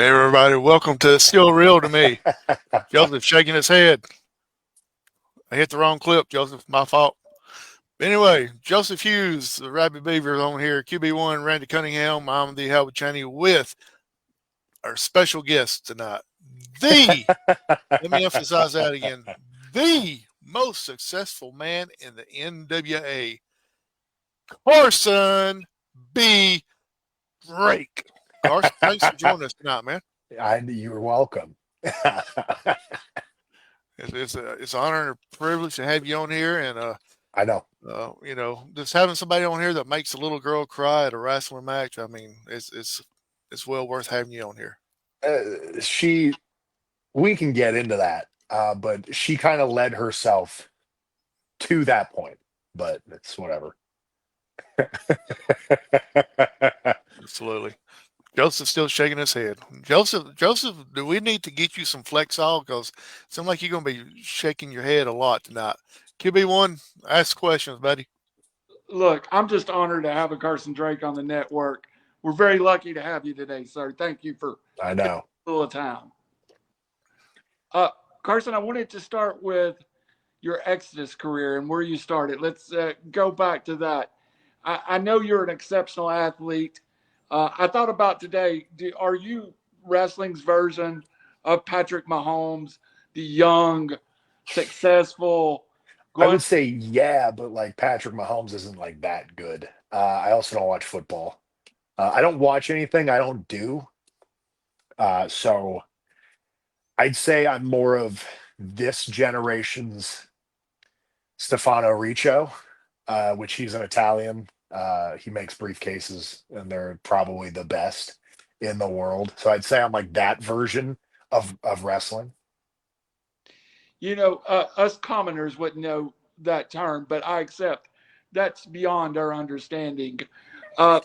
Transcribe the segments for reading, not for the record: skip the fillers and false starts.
Hey everybody, welcome to Still Real to Me. Joseph shaking his head. I hit the wrong clip, Joseph. My fault. Anyway, Joseph Hughes, the Rabbit Beaver on here. QB1, Randy Cunningham. I'm the Howard Cheney with our special guest tonight. The, let me emphasize that again, the most successful man in the NWA, Carson B. Drake. Carson, thanks for joining us tonight, man. You're welcome. It's an honor and a privilege to have you on here, and I know. just having somebody on here that makes a little girl cry at a wrestling match. I mean, it's well worth having you on here. She, we can get into that, but she kind of led herself to that point. But it's whatever. Absolutely. Joseph's still shaking his head. Joseph, do we need to get you some Flexol? Because it seems like you're going to be shaking your head a lot tonight. QB1, ask questions, buddy. Look, I'm just honored to have a Carson Drake on the network. We're very lucky to have you today, sir. Thank you for I taking know. a little time. Uh, Carson, I wanted to start with your Exodus career and where you started. Let's go back to that. I know you're an exceptional athlete. I thought about today, are you wrestling's version of Patrick Mahomes, the young, successful, I going? would say yeah, but like Patrick Mahomes isn't like that good. I also don't watch football. I don't watch anything. I don't do. So I'd say I'm more of this generation's Stefano Riccio, which he's an Italian. He makes briefcases, and they're probably the best in the world. So I'd say I'm like that version of wrestling. Us commoners wouldn't know that term, but I accept that's beyond our understanding. Uh,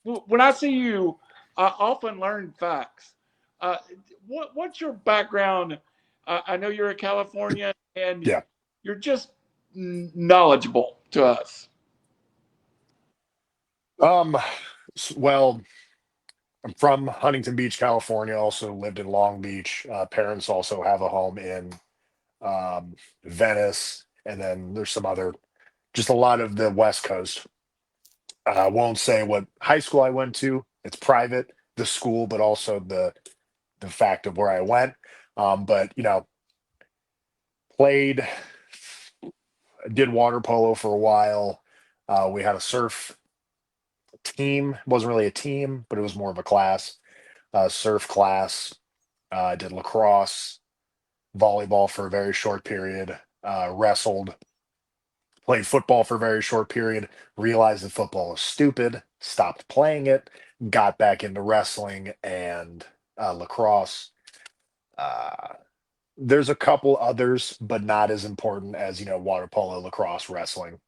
when I see you, I often learn facts. Uh, what's your background? I know you're a Californian and Yeah. you're just knowledgeable to us. Um. Well, I'm from Huntington Beach, California. Also lived in Long Beach. Parents also have a home in Venice, and then there's some other, just a lot of the West Coast. I won't say what high school I went to. It's private, the school, but also the fact of where I went. But played, did water polo for a while. We had a surf team. It wasn't really a team, but it was more of a class, surf class. Did lacrosse, volleyball for a very short period. Wrestled, played football for a very short period. Realized that football is stupid. Stopped playing it. Got back into wrestling and lacrosse. Uh, there's a couple others, but not as important as water polo, lacrosse, wrestling.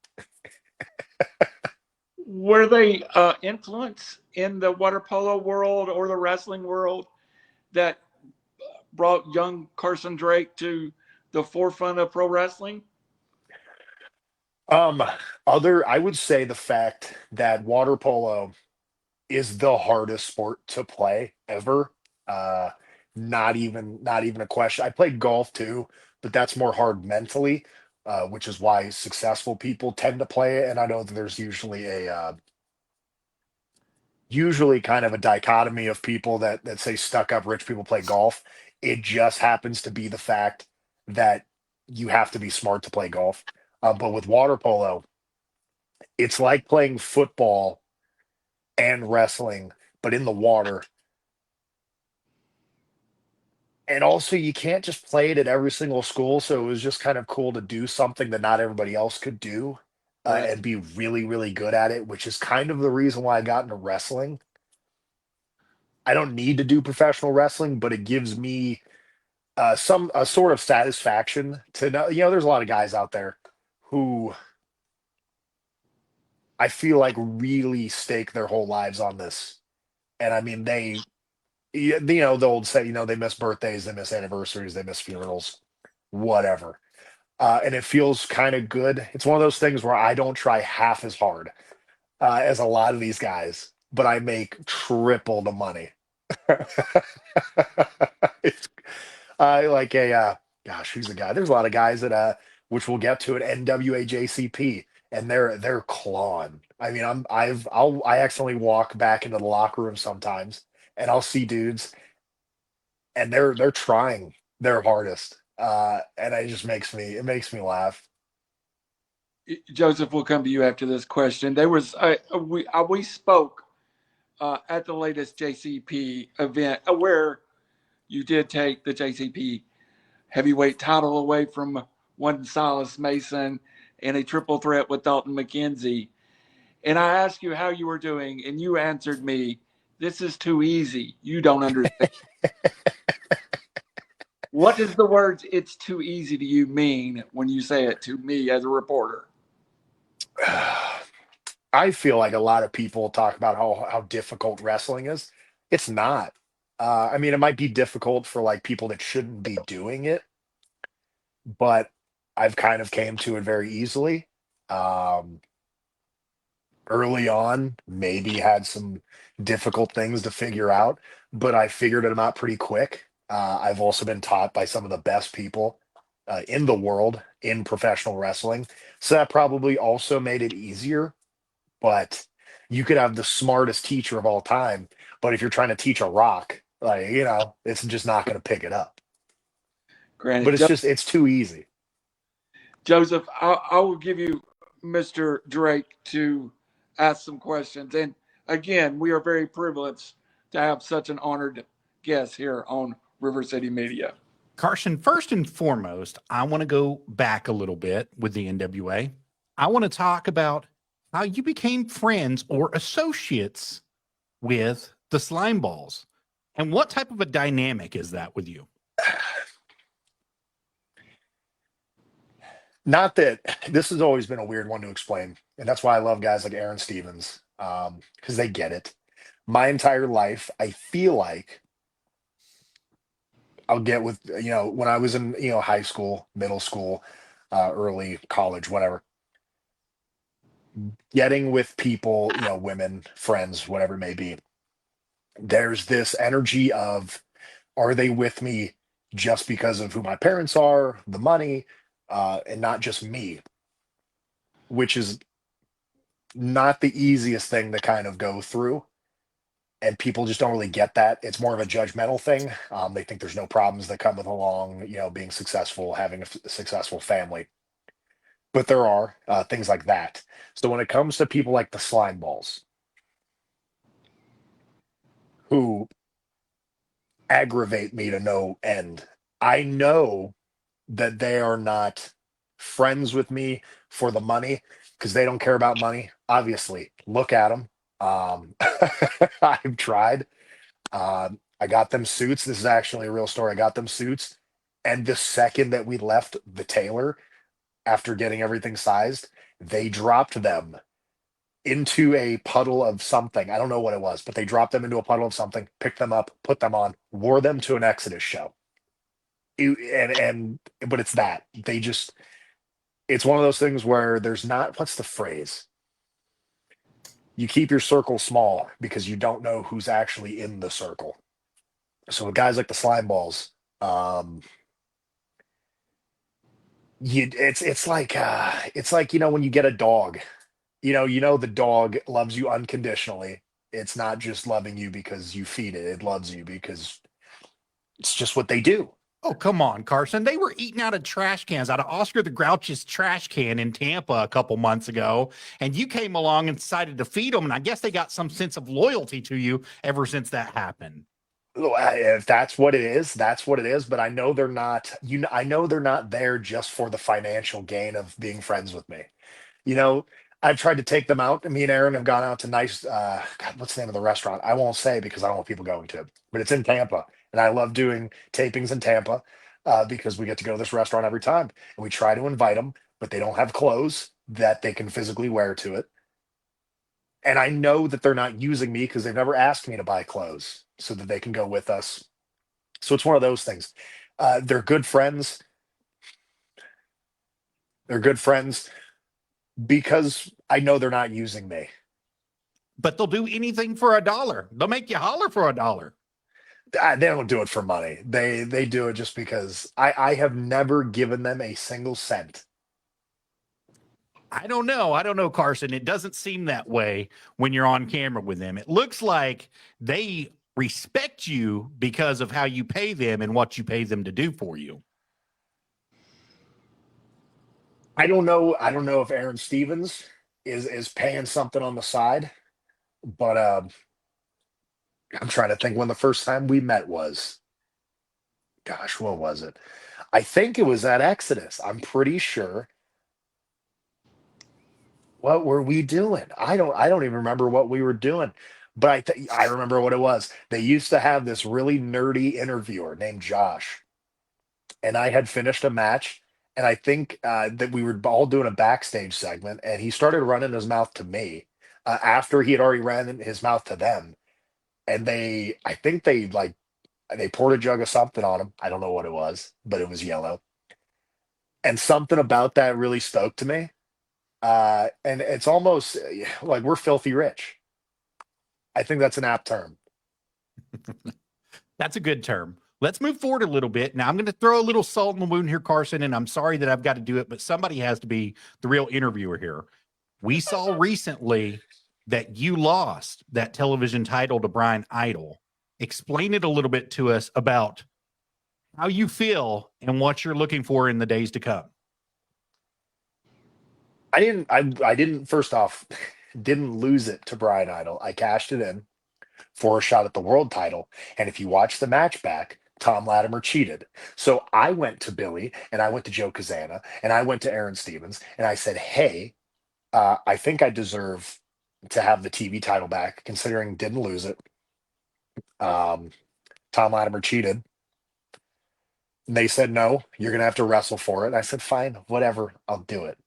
Were they influence in the water polo world or the wrestling world that brought young Carson Drake to the forefront of pro wrestling? Um, I would say the fact that water polo is the hardest sport to play ever. Uh, not even a question. I played golf too, but that's more hard mentally, which is why successful people tend to play it. And I know that there's usually kind of a dichotomy of people that say stuck up rich people play golf. It just happens to be the fact that you have to be smart to play golf. But with water polo, it's like playing football and wrestling, but in the water. And also, you can't just play it at every single school. So it was just kind of cool to do something that not everybody else could do, Right. and be really, really good at it, which is kind of the reason why I got into wrestling. I don't need to do professional wrestling, but it gives me some a sort of satisfaction to know. There's a lot of guys out there who I feel like really stake their whole lives on this. And I mean, the old say, they miss birthdays, they miss anniversaries, they miss funerals, whatever. And it feels kind of good. It's one of those things where I don't try half as hard as a lot of these guys, but I make triple the money. It's, I like a gosh, who's the guy? There's a lot of guys that which we'll get to at NWAJCP, and they're clawing. I mean, I accidentally walk back into the locker room sometimes, and I'll see dudes, and they're trying their hardest, and it makes me laugh. Joseph, we'll come to you after this question. There was we spoke at the latest JCP event where you did take the JCP heavyweight title away from one Silas Mason and a triple threat with Dalton McKenzie. And I asked you how you were doing, and you answered me, "This is too easy. You don't understand." What does the words "it's too easy" to you mean when you say it to me as a reporter? I feel like a lot of people talk about how difficult wrestling is. It's not. I mean, it might be difficult for like people that shouldn't be doing it, but I've kind of came to it very easily. Um, Early on, maybe had some difficult things to figure out, but I figured them out pretty quick. I've also been taught by some of the best people in the world in professional wrestling, so that probably also made it easier. But you could have the smartest teacher of all time, but if you're trying to teach a rock, like, it's just not going to pick it up. But Granted, it's too easy. Joseph, I will give you Mr. Drake to ask some questions. And again, we are very privileged to have such an honored guest here on River City Media. Carson, first and foremost, I want to go back a little bit with the NWA. I want to talk about how you became friends or associates with the Slime Balls. And what type of a dynamic is that with you? Not that this has always been a weird one to explain, and that's why I love guys like Aaron Stevens, because they get it. My entire life, I feel like I'll get with when I was in high school, middle school, early college, whatever. Getting with people, women, friends, whatever it may be. There's this energy of, are they with me just because of who my parents are, the money, and not just me, which is not the easiest thing to kind of go through. And people just don't really get that. It's more of a judgmental thing. They think there's no problems that come with along, being successful, having a successful family. But there are things like that. So when it comes to people like the slime balls, who aggravate me to no end, I know that they are not friends with me for the money because they don't care about money. Obviously, look at them. I've tried. I got them suits. This is actually a real story. I got them suits. And the second that we left the tailor after getting everything sized, they dropped them into a puddle of something. I don't know what it was, but they dropped them into a puddle of something, picked them up, put them on, wore them to an Exodus show. But it's that. It's one of those things where there's not, what's the phrase? You keep your circle small because you don't know who's actually in the circle. So with guys like the slime balls, it's like when you get a dog, the dog loves you unconditionally. It's not just loving you because you feed it. It loves you because it's just what they do. Oh, come on, Carson. They were eating out of trash cans, out of Oscar the Grouch's trash can in Tampa a couple months ago. And you came along and decided to feed them. And I guess they got some sense of loyalty to you ever since that happened. If that's what it is, that's what it is. But I know they're not, I know they're not there just for the financial gain of being friends with me. You know, I've tried to take them out. Me and Aaron have gone out to nice, God, what's the name of the restaurant? I won't say because I don't want people going to, but it's in Tampa. And I love doing tapings in Tampa because we get to go to this restaurant every time. And we try to invite them, but they don't have clothes that they can physically wear to it. And I know that they're not using me because they've never asked me to buy clothes so that they can go with us. So it's one of those things. They're good friends. They're good friends because I know they're not using me. but they'll do anything for $1. They'll make you holler for $1. They don't do it for money. They do it just because I have never given them a single cent. I don't know, Carson. It doesn't seem that way when you're on camera with them. It looks like they respect you because of how you pay them and what you pay them to do for you. I don't know. I don't know if Aaron Stevens is paying something on the side, but I'm trying to think when the first time we met was. Gosh, what was it? I think it was at Exodus. I'm pretty sure. What were we doing? I don't even remember what we were doing, but I remember what it was. They used to have this really nerdy interviewer named Josh, and I had finished a match, and I think that we were all doing a backstage segment, and he started running his mouth to me after he had already ran his mouth to them, and I think they poured a jug of something on him. I don't know what it was, but it was yellow, and something about that really spoke to me. And it's almost like we're filthy rich. I think that's an apt term. That's a good term. Let's move forward a little bit. Now, I'm going to throw a little salt in the wound here, Carson, and I'm sorry that I've got to do it, but somebody has to be the real interviewer here. We saw recently that you lost that television title to Brian Idol. Explain it a little bit to us about how you feel and what you're looking for in the days to come. I didn't first off didn't lose it to Brian Idol. I cashed it in for a shot at the world title. And if you watch the match back, Tom Latimer cheated. So I went to Billy and I went to Joe Kazana and I went to Aaron Stevens and I said, hey, I think I deserve to have the TV title back, considering didn't lose it. Tom Latimer cheated. And they said, no, you're going to have to wrestle for it. And I said, fine, whatever, I'll do it.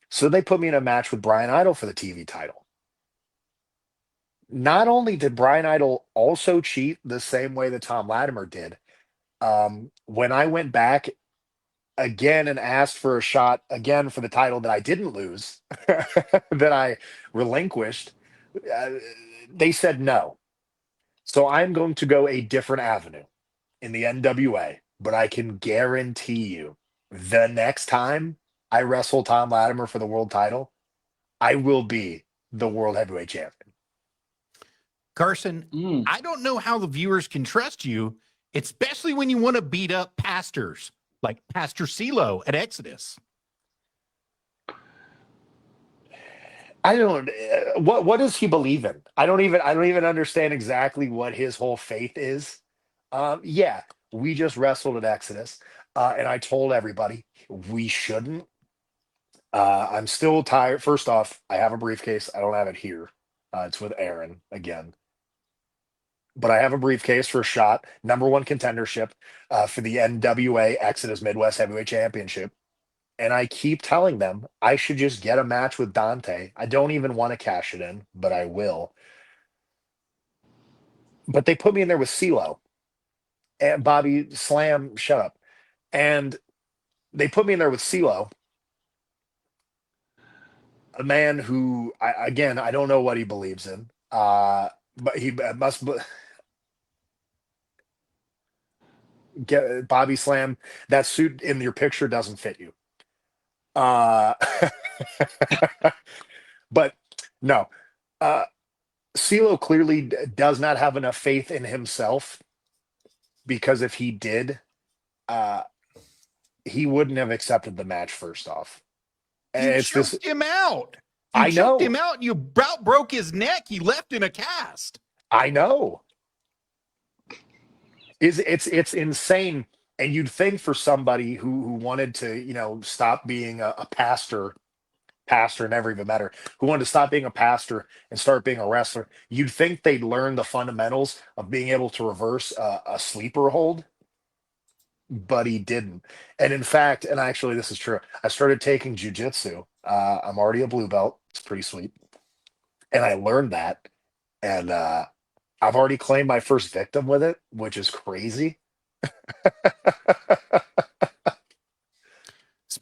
So they put me in a match with Brian Idol for the TV title. Not only did Brian Idol also cheat the same way that Tom Latimer did, when I went back again and asked for a shot again for the title that I didn't lose, that I relinquished, uh, they said no. So I'm going to go a different avenue in the NWA, but I can guarantee you the next time I wrestle Tom Latimer for the world title, I will be the world heavyweight champion. Carson, I don't know how the viewers can trust you, especially when you want to beat up pastors like Pastor CeeLo at Exodus. I don't. What does he believe in? I don't even understand exactly what his whole faith is. Yeah, we just wrestled at Exodus, and I told everybody we shouldn't. I'm still tired. First off, I have a briefcase. I don't have it here. It's with Aaron again. But I have a briefcase for a shot, #1 contendership for the NWA Exodus Midwest Heavyweight Championship. And I keep telling them I should just get a match with Dante. I don't even want to cash it in, but I will. But they put me in there with CeeLo and Bobby Slam, shut up. And they put me in there with CeeLo, a man who, I don't know what he believes in. But he must get Bobby Slam. That suit in your picture doesn't fit you. But no, CeeLo clearly does not have enough faith in himself, because if he did, he wouldn't have accepted the match first off. And you choked him out. I know. Choked him out. You about broke his neck. He left in a cast. I know. It's insane. And you'd think for somebody who wanted to, stop being a pastor never even met her, who wanted to stop being a pastor and start being a wrestler, you'd think they'd learn the fundamentals of being able to reverse a sleeper hold, but he didn't. And in fact, and actually this is true, I started taking jujitsu. I'm already a blue belt. It's pretty sweet. And I learned that. And I've already claimed my first victim with it, which is crazy.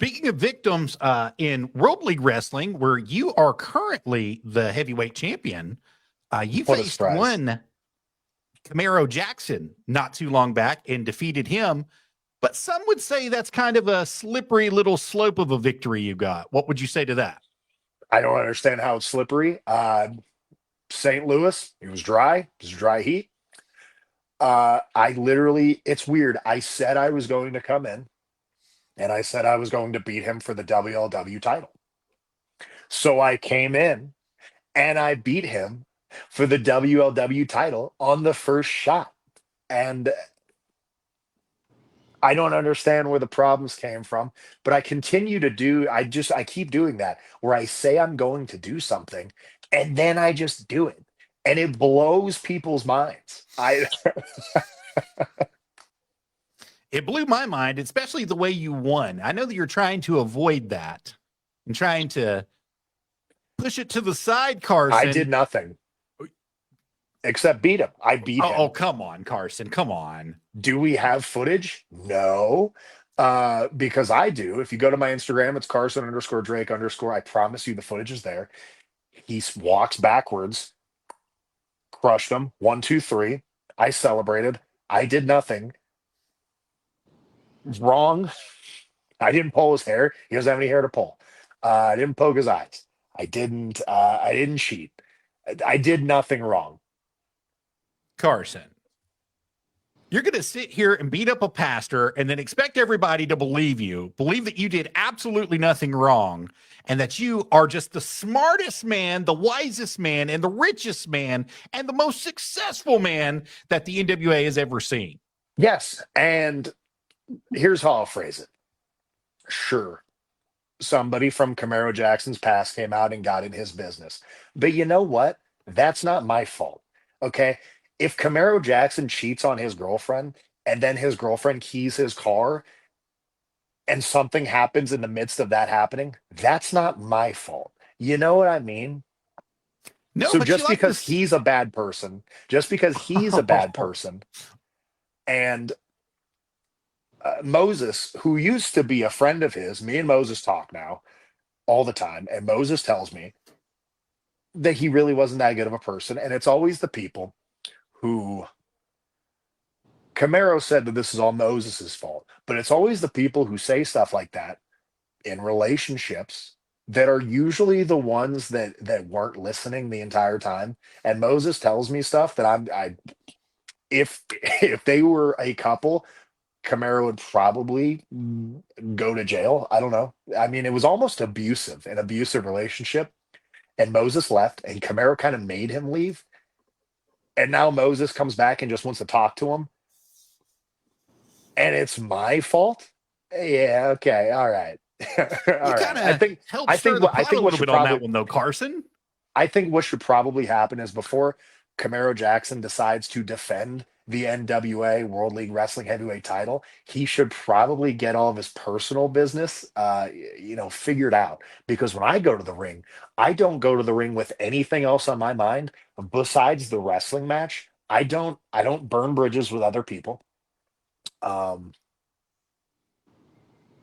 Speaking of victims in World League Wrestling, where you are currently the heavyweight champion, you What a faced surprise. one Camaro Jackson not too long back and defeated him. But some would say that's kind of a slippery little slope of a victory you got. What would you say to that? I don't understand how it's slippery. St. Louis, it was dry. It was dry heat. It's weird. I said I was going to come in and I said I was going to beat him for the WLW title. So I came in and I beat him for the WLW title on the first shot. And I don't understand where the problems came from, but I continue to I keep doing that where I say I'm going to do something and then I just do it. And it blows people's minds. It blew my mind, especially the way you won. I know that you're trying to avoid that and trying to push it to the side, Carson. I did nothing except beat him. I beat him. Oh, come on, Carson. Come on. Do we have footage? No. Because I do. If you go to my Instagram, it's Carson_Drake_. I promise you the footage is there. He walks backwards, crushed him. 1, 2, 3. I celebrated. I did nothing wrong. I didn't pull his hair. He doesn't have any hair to pull. I didn't poke his eyes. I didn't cheat. I did nothing wrong. Carson, you're going to sit here and beat up a pastor and then expect everybody to believe that you did absolutely nothing wrong, and that you are just the smartest man, the wisest man, and the richest man, and the most successful man that the NWA has ever seen. Yes. And here's how I'll phrase it. Sure, somebody from Camaro Jackson's past came out and got in his business. But you know what? That's not my fault. Okay? If Camaro Jackson cheats on his girlfriend and then his girlfriend keys his car and something happens in the midst of that happening, that's not my fault. You know what I mean? No, So but just you like because this- he's a bad person, and Moses, who used to be a friend of his, me and Moses talk now all the time, and Moses tells me that he really wasn't that good of a person. And it's always the people who Camaro said that this is all Moses's fault, but it's always the people who say stuff like that in relationships that are usually the ones that weren't listening the entire time. And Moses tells me stuff that if they were a couple, Camaro would probably go to jail. I don't know. I mean, it was almost abusive, an abusive relationship. And Moses left, and Camaro kind of made him leave. And now Moses comes back and just wants to talk to him. And it's my fault? Yeah, okay, all right. All right. I think helped stir the pot a little bit on that one, though, Carson. I think what should probably happen is before Camaro Jackson decides to defend the NWA World League Wrestling Heavyweight title, he should probably get all of his personal business, figured out. Because when I go to the ring, I don't go to the ring with anything else on my mind besides the wrestling match. I don't burn bridges with other people.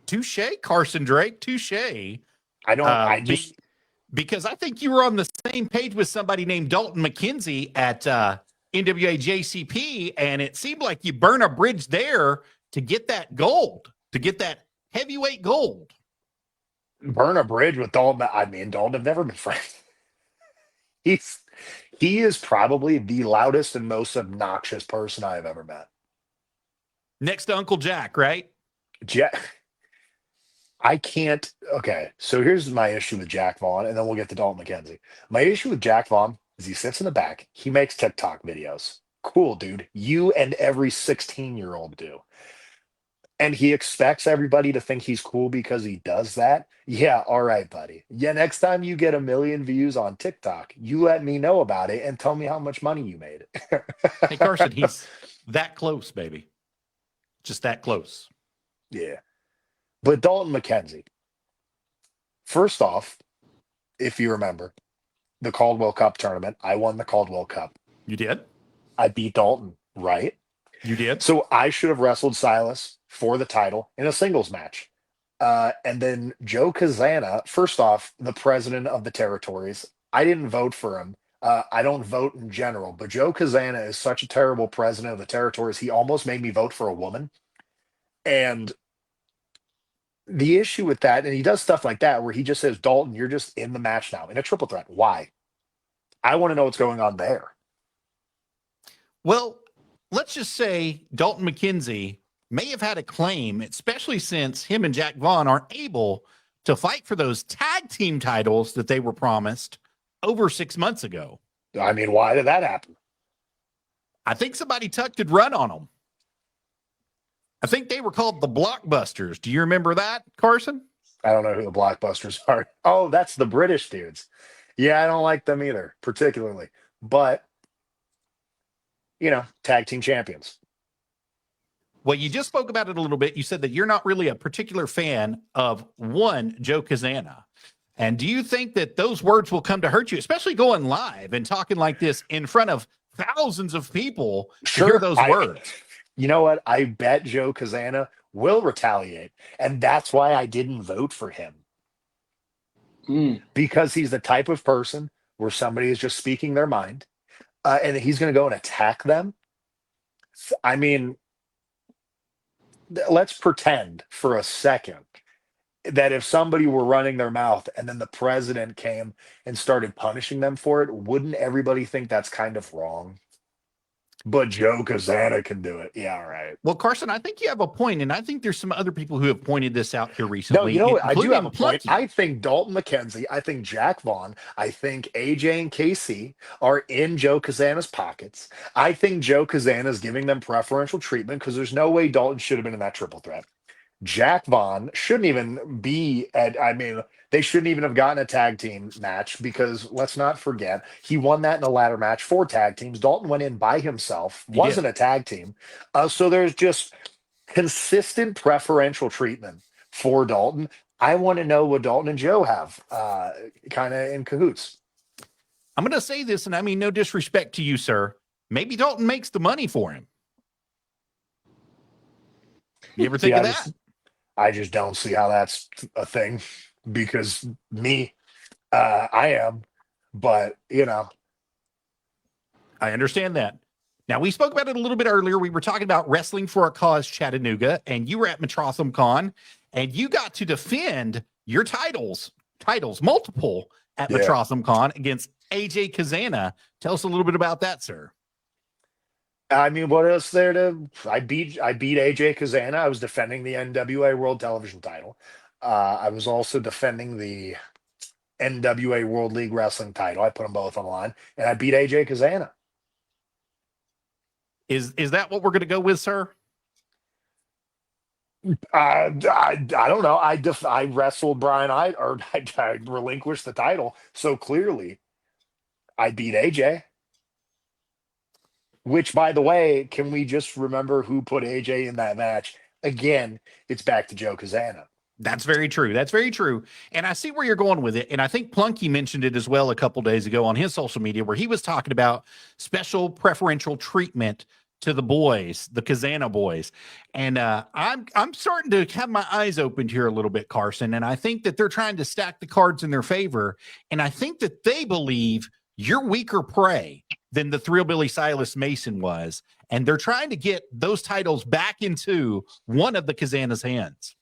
Touche, Carson Drake. Touche. Because I think you were on the same page with somebody named Dalton McKenzie at NWA JCP, and it seemed like you burn a bridge there to get that gold, to get that heavyweight gold. Burn a bridge with Dalton. I mean, Dalton have never been friends. He is probably the loudest and most obnoxious person I've ever met. Next to Uncle Jack, right? I can't. Okay, so here's my issue with Jack Vaughn, and then we'll get to Dalton McKenzie. My issue with Jack Vaughn is he sits in the back. He makes TikTok videos. Cool, dude. You and every 16-year-old do. And he expects everybody to think he's cool because he does that. Yeah, all right, buddy. Yeah, next time you get 1 million views on TikTok, you let me know about it and tell me how much money you made. Hey, Carson, he's that close, baby. Just that close. Yeah. But Dalton McKenzie, first off, if you remember, the Caldwell Cup tournament, I won the Caldwell Cup. You did? I beat Dalton, right? You did? So I should have wrestled Silas for the title in a singles match. And then Joe Kazana, first off, the president of the territories. I didn't vote for him. I don't vote in general, but Joe Kazana is such a terrible president of the territories. He almost made me vote for a woman. And the issue with that, and he does stuff like that where he just says, Dalton, you're just in the match now in a triple threat. Why? I want to know what's going on there. Well, let's just say Dalton McKenzie may have had a claim, especially since him and Jack Vaughn aren't able to fight for those tag team titles that they were promised over 6 months ago. I mean, why did that happen? I think somebody tucked and run on them. I think they were called the Blockbusters. Do you remember that, Carson? I don't know who the Blockbusters are. Oh, that's the British dudes. Yeah, I don't like them either, particularly. But, tag team champions. Well, you just spoke about it a little bit. You said that you're not really a particular fan of one Joe Kazana. And do you think that those words will come to hurt you, especially going live and talking like this in front of thousands of people to hear those words? You know what? I bet Joe Kazana will retaliate. And that's why I didn't vote for him. Because he's the type of person where somebody is just speaking their mind and he's going to go and attack them. I mean, let's pretend for a second that if somebody were running their mouth and then the president came and started punishing them for it, wouldn't everybody think that's kind of wrong? But Joe Kazana can do it. Yeah, right. Well, Carson, I think you have a point, and I think there's some other people who have pointed this out here recently. No, I do have a point. I think Dalton McKenzie, I think Jack Vaughn, I think AJ and KC are in Joe Kazana's pockets. I think Joe Kazana is giving them preferential treatment because there's no way Dalton should have been in that triple threat. Jack Vaughn shouldn't even be they shouldn't even have gotten a tag team match because let's not forget, he won that in a ladder match for tag teams. Dalton went in by himself, wasn't a tag team. So there's just consistent preferential treatment for Dalton. I want to know what Dalton and Joe have kind of in cahoots. I'm going to say this, and I mean no disrespect to you, sir. Maybe Dalton makes the money for him. You ever think of that? I just don't see how that's a thing because I am, but I understand that. Now, we spoke about it a little bit earlier. We were talking about Wrestling for a Cause Chattanooga, and you were at Metrotham Con, and you got to defend your titles, multiple at Metrotham Con against AJ Kazana. Tell us a little bit about that, sir. I mean, what else there to? I beat AJ Kazana. I was defending the NWA World Television title. I was also defending the NWA World League Wrestling title. I put them both on the line, and I beat AJ Kazana. Is that what we're going to go with, sir? I don't know. I wrestled Brian I relinquished the title, so clearly I beat AJ. Which, by the way, can we just remember who put AJ in that match? Again, it's back to Joe Kazana. That's very true. That's very true. And I see where you're going with it. And I think Plunky mentioned it as well a couple days ago on his social media where he was talking about special preferential treatment to the boys, the Kazana boys. And I'm starting to have my eyes opened here a little bit, Carson. And I think that they're trying to stack the cards in their favor. And I think that they believe you're weaker prey than the Thrillbilly Silas Mason was. And they're trying to get those titles back into one of the Kazana's hands.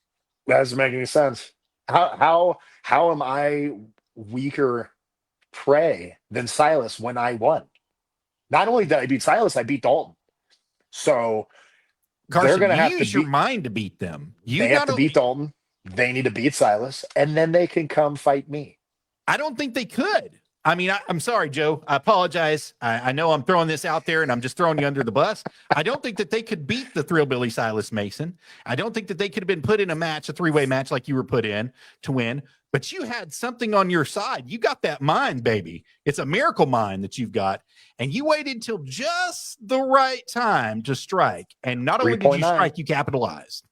That doesn't make any sense. How am I weaker prey than Silas when I won? Not only did I beat Silas, I beat Dalton. So Carson, they're going to have to use your mind to beat them. They have to beat Dalton. They need to beat Silas, and then they can come fight me. I don't think they could. I mean, I'm sorry, Joe. I apologize. I know I'm throwing this out there and I'm just throwing you under the bus. I don't think that they could beat the Thrillbilly Silas Mason. I don't think that they could have been put in a match, a three-way match like you were put in to win. But you had something on your side. You got that mind, baby. It's a miracle mind that you've got. And you waited till just the right time to strike. And not only did you strike, you capitalized.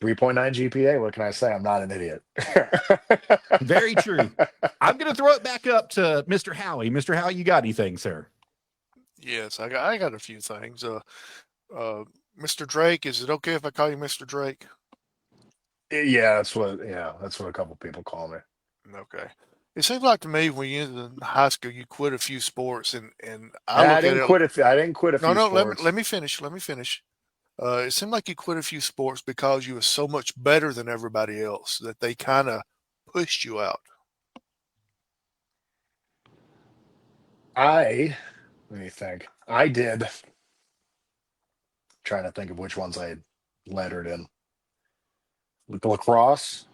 3.9 GPA. What can I say? I'm not an idiot. Very true. I'm going to throw it back up to Mr. Howie. Mr. Howie, you got anything, sir? Yes, I got a few things. Mr. Drake, is it okay if I call you Mr. Drake? Yeah, that's what a couple people call me. Okay. It seems like to me when you in high school, you quit a few sports, and I I look at didn't it. quit I didn't quit a No, few no. sports. Let me finish. Let me finish. It seemed like you quit a few sports because you were so much better than everybody else that they kind of pushed you out. Let me think. I did. Trying to think of which ones I had lettered in. With lacrosse,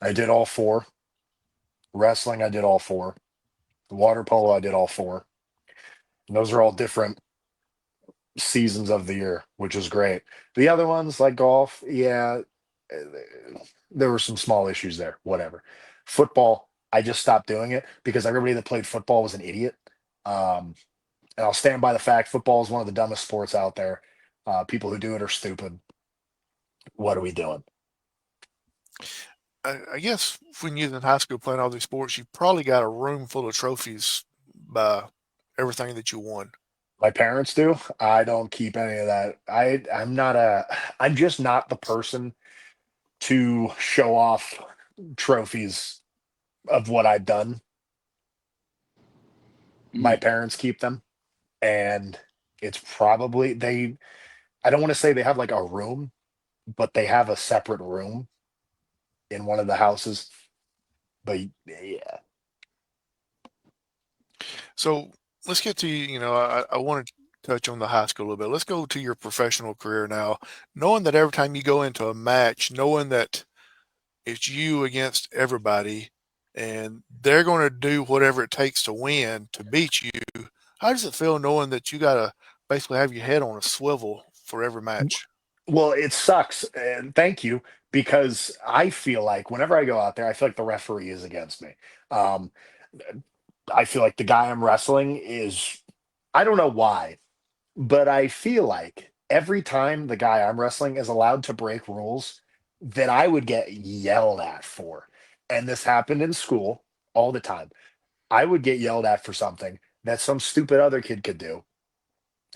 I did all four. Wrestling, I did all four. Water polo, I did all four. And those are all different seasons of the year, which is great. The other ones, like golf, yeah, there were some small issues there. Whatever. Football, I just stopped doing it because everybody that played football was an idiot. Um, and I'll stand by the fact football is one of the dumbest sports out there. People who do it are stupid. What are we doing? I guess when you're in high school playing all these sports, you probably got a room full of trophies by everything that you won. My parents do. I don't keep any of that. I'm just not the person to show off trophies of what I've done. My parents keep them, and it's probably I don't want to say they have like a room, but they have a separate room in one of the houses. But yeah, So let's get to, I want to touch on the high school a little bit. Let's go to your professional career now. Knowing that every time you go into a match, knowing that it's you against everybody and they're going to do whatever it takes to win, to beat you, how does it feel knowing that you got to basically have your head on a swivel for every match? well, it sucks, and thank you, because I feel like whenever I go out there, I feel like the referee is against me. Um, I feel like the guy I'm wrestling is, I don't know why, but I feel like every time the guy I'm wrestling is allowed to break rules, that I would get yelled at for. And this happened in school all the time. I would get yelled at for something that some stupid other kid could do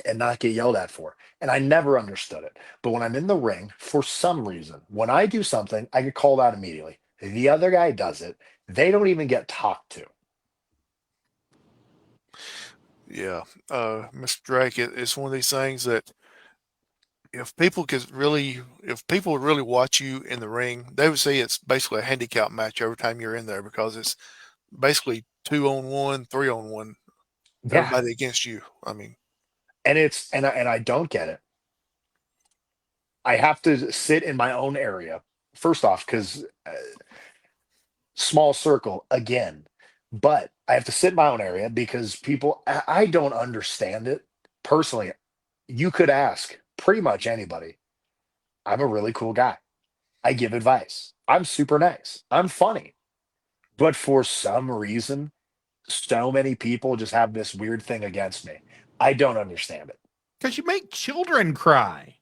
and not get yelled at for. And I never understood it. But when I'm in the ring, for some reason, when I do something, I get called out immediately. The other guy does it. They don't even get talked to. Yeah. Mr. Drake, it's one of these things that if people would really watch you in the ring, they would say it's basically a handicap match every time you're in there because it's basically 2-on-1, 3-on-1, Yeah. everybody against you. I mean, And I don't get it. I have to sit in my own area. First off, because small circle again, but I have to sit in my own area because I don't understand it personally. You could ask pretty much anybody. I'm a really cool guy. I give advice. I'm super nice. I'm funny. But for some reason, so many people just have this weird thing against me. I don't understand it. Because you make children cry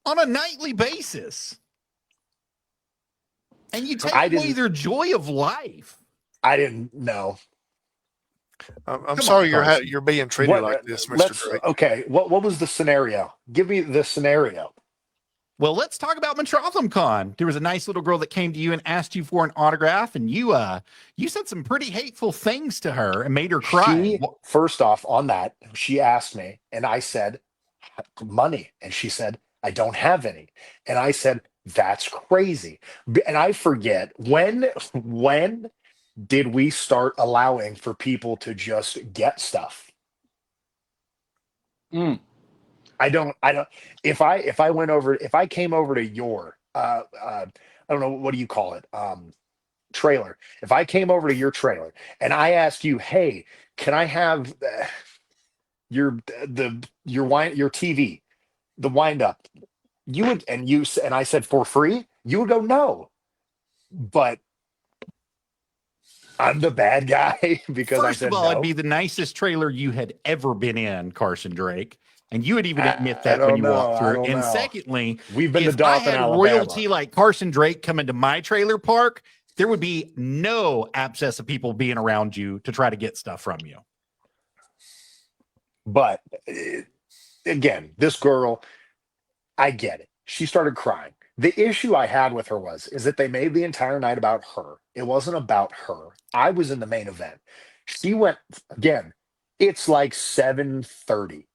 on a nightly basis. And you take I away didn't their joy of life. I didn't know. I'm Come sorry on, Carson. you're being treated What like this, Mr. let's Drake. okay, what was the scenario? Give me the scenario. Well, let's talk about Con. There was a nice little girl that came to you and asked you for an autograph, and you said some pretty hateful things to her and made her cry. First off, on that, she asked me, and I said, money. And she said, I don't have any. And I said, that's crazy. And I forget when did we start allowing for people to just get stuff? Mm. I don't if I came over to your I don't know, what do you call it? Trailer. If I came over to your trailer and I asked you, hey, can I have your TV, the wind up, you would, and I said for free, you would go no. But I'm the bad guy because I First of said all, it'd no. be the nicest trailer you had ever been in, Carson Drake. And you would even admit I that when don't you know. walked I through. don't And know. secondly, We've been to if I Dothan, had Alabama. royalty like Carson Drake come into my trailer park, there would be no abscess of people being around you to try to get stuff from you. But again, this girl, I get it. She started crying. The issue I had with her is that they made the entire night about her. It wasn't about her. I was in the main event. She went again. It's like 7:30.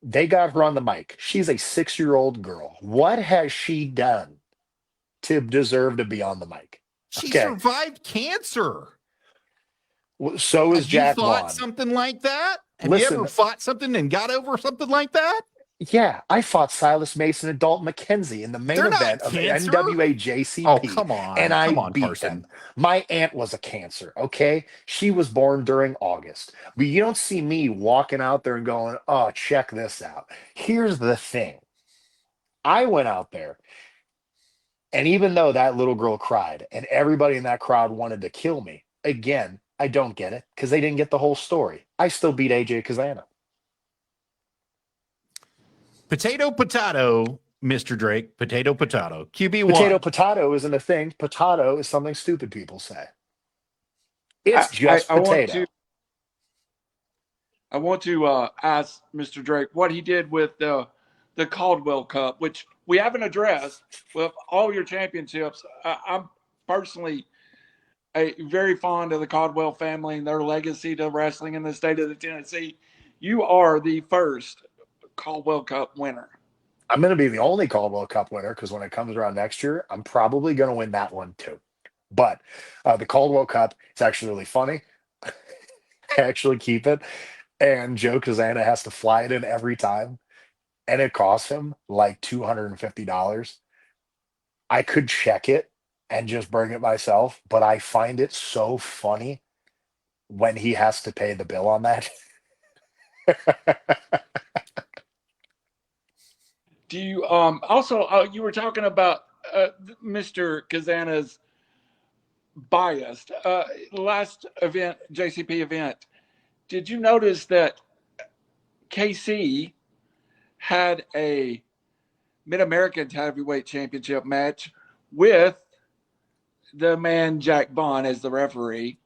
They got her on the mic. She's a 6-year-old girl. What has she done to deserve to be on the mic? She Okay. survived cancer. So is Have you Jack fought Vaughn. something like that? Have Listen, you ever fought something and got over something like that? yeah, I fought Silas Mason and Dalton McKenzie in the main They're not event of cancer. NWA JCP. Oh, come on. And I Come on, beat Carson. them. My aunt was a cancer, okay? She was born during August. But you don't see me walking out there and going, oh, check this out. Here's the thing. I went out there, and even though that little girl cried and everybody in that crowd wanted to kill me, again, I don't get it because they didn't get the whole story. I still beat AJ Kazana. Potato, potato, Mr. Drake. Potato, potato. QB1. Potato isn't a thing. Potato is something stupid people say. It's just potato. I want to ask Mr. Drake what he did with the Caldwell Cup, which we haven't addressed with all your championships. I'm personally very fond of the Caldwell family and their legacy to wrestling in the state of Tennessee. You are the first Caldwell Cup winner. I'm going to be the only Caldwell Cup winner because when it comes around next year, I'm probably going to win that one too. But the Caldwell Cup, it's actually really funny. I actually keep it. And Joe Kazana has to fly it in every time. And it costs him like $250. I could check it and just bring it myself, but I find it so funny when he has to pay the bill on that. Do you also you were talking about Mr. Kazana's biased last event, JCP event? Did you notice that KC had a Mid-American Heavyweight Championship match with the man Jack Bond as the referee?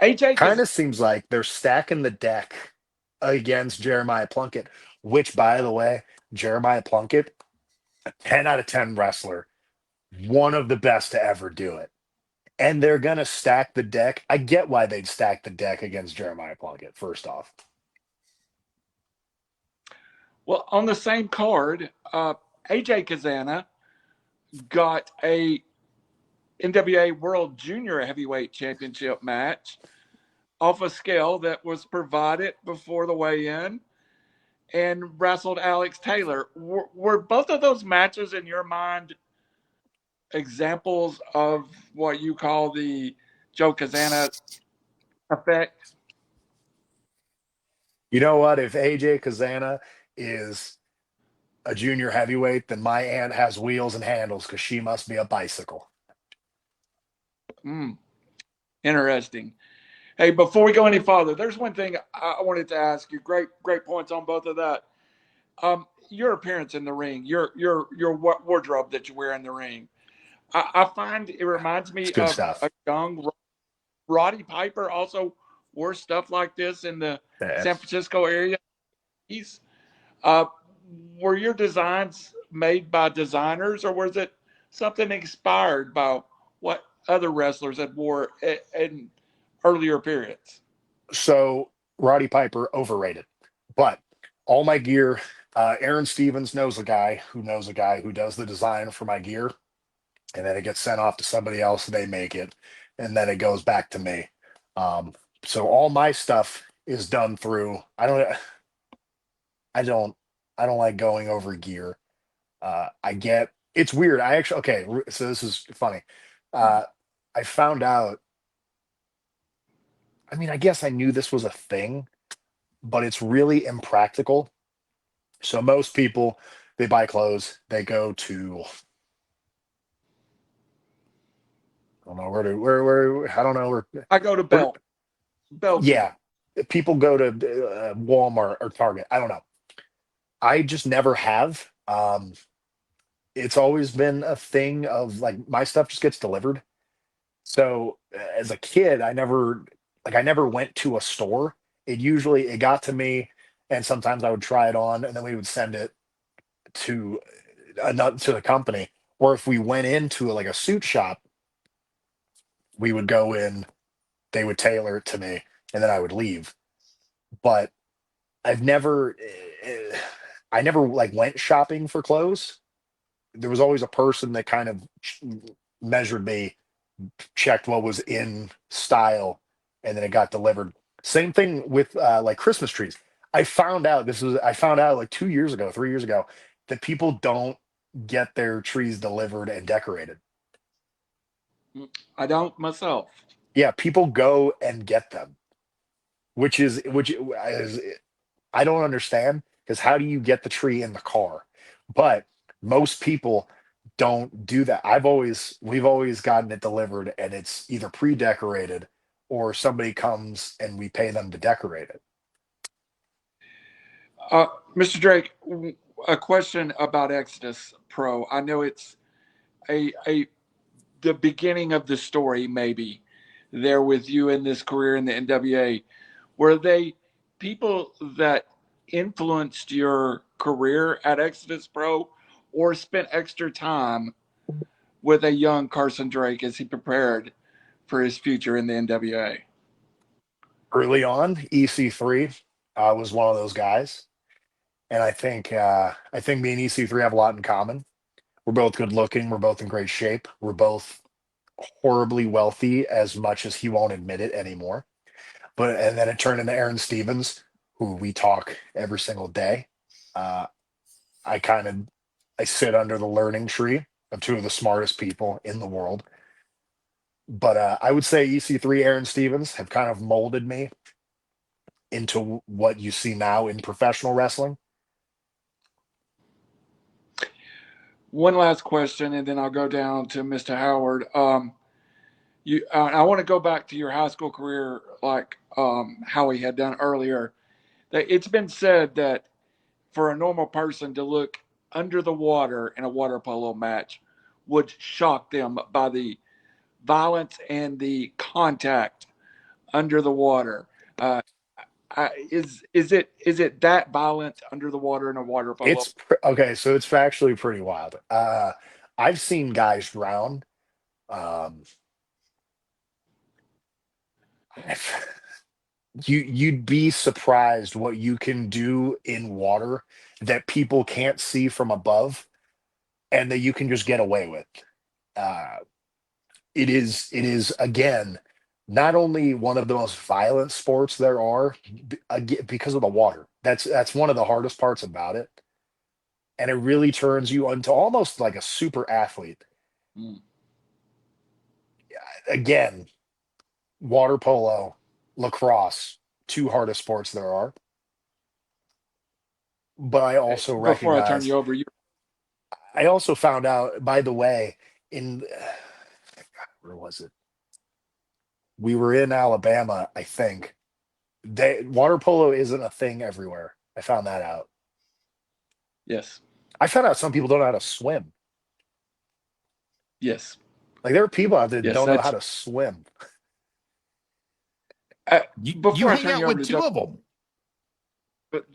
AJ Kind of seems like they're stacking the deck against Jeremiah Plunkett, which, by the way, Jeremiah Plunkett, a 10 out of 10 wrestler, one of the best to ever do it. And they're going to stack the deck. I get why they'd stack the deck against Jeremiah Plunkett, first off. Well, on the same card, AJ Kazana got a NWA World Junior Heavyweight Championship match off a scale that was provided before the weigh-in and wrestled Alex Taylor. Were both of those matches, in your mind, examples of what you call the Joe Kazana effect? You know what? If AJ Kazana is a junior heavyweight, then my aunt has wheels and handles because she must be a bicycle. Interesting. Hey, before we go any farther, there's one thing I wanted to ask you. Great points on both of that. Your appearance in the ring, your wardrobe that you wear in the ring. I find it reminds me of stuff. a young Roddy Piper also wore stuff like this in the San Francisco area. Were your designs made by designers, or was it something inspired by what other wrestlers had wore in earlier periods? So Roddy Piper, overrated. But all my gear, Aaron Stevens knows a guy who does the design for my gear. And then it gets sent off to somebody else. They make it. And then it goes back to me. So all my stuff is done through, I don't like going over gear. It's weird. So this is funny. I found out, I guess I knew this was a thing, but it's really impractical. So most people, they buy clothes, they go to, I don't know where I don't know where. I go to Bell. Yeah, people go to Walmart or Target. I don't know. I just never have. It's always been a thing of like my stuff just gets delivered. So as a kid, I never went to a store. It got to me, and sometimes I would try it on, and then we would send it to not to the company. Or if we went into like a suit shop, we would go in, they would tailor it to me, and then I would leave. But I've never, I never like went shopping for clothes. There was always a person that kind of measured me, checked what was in style, and then it got delivered. Same thing with like Christmas trees. I found out like 2 years ago, 3 years ago, that people don't get their trees delivered and decorated. I don't myself. Yeah, people go and get them, which is I don't understand, because how do you get the tree in the car? But most people don't do that. We've always gotten it delivered, and it's either pre-decorated or somebody comes and we pay them to decorate it. Mr. Drake, a question about Exodus Pro. I know it's a the beginning of the story, maybe there with you in this career in the NWA. Were they people that influenced your career at Exodus Pro, or spent extra time with a young Carson Drake as he prepared for his future in the NWA? Early on, EC3 was one of those guys, and I think me and EC3 have a lot in common. We're both good looking. We're both in great shape. We're both horribly wealthy, as much as he won't admit it anymore. But and then it turned into Aaron Stevens, who we talk every single day. Uh, I kind of I sit under the learning tree of two of the smartest people in the world. But I would say EC3, Aaron Stevens have kind of molded me into what you see now in professional wrestling. One last question, and then I'll go down to Mr. Howard. I want to go back to your high school career, like Howie had done earlier. That it's been said that for a normal person to look under the water in a water polo match would shock them by the violence and the contact under the water. Is it that violent under the water in a water polo? Okay, so it's actually pretty wild. I've seen guys drown. Um, you'd be surprised what you can do in water that people can't see from above, and that you can just get away with. Uh, it is again not only one of the most violent sports there are, because of the water. That's one of the hardest parts about it, and it really turns you into almost like a super athlete. Mm. Again, water polo, lacrosse, two hardest sports there are. But I also Before I turn recognize, you over, you I also found out, by the way, in where was it? We were in Alabama, I think. Water polo isn't a thing everywhere. I found that out. yes, I found out some people don't know how to swim. yes, Like there are people out there that yes. don't know how That's to swim. You before I hang turn out you over with to two Joe. of them. But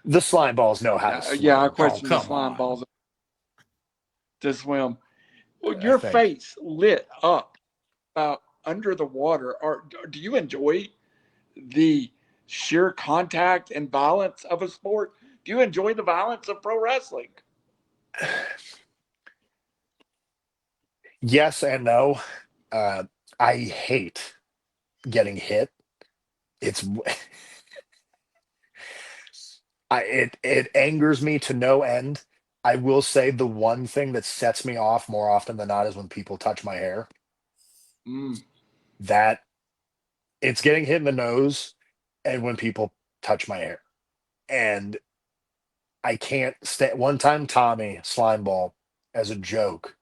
The slime balls know how to yeah, I swim. Oh, question the come slime on. balls to swim. Well, I your think. face lit up under the water. Or do you enjoy the sheer contact and violence of a sport? Do you enjoy the violence of pro wrestling? Yes and no. Uh, I hate getting hit. It's it angers me to no end. I will say the one thing that sets me off more often than not is when people touch my hair. Mm. That it's getting hit in the nose, and when people touch my hair. And I can't stay. One time, Tommy Slimeball, as a joke,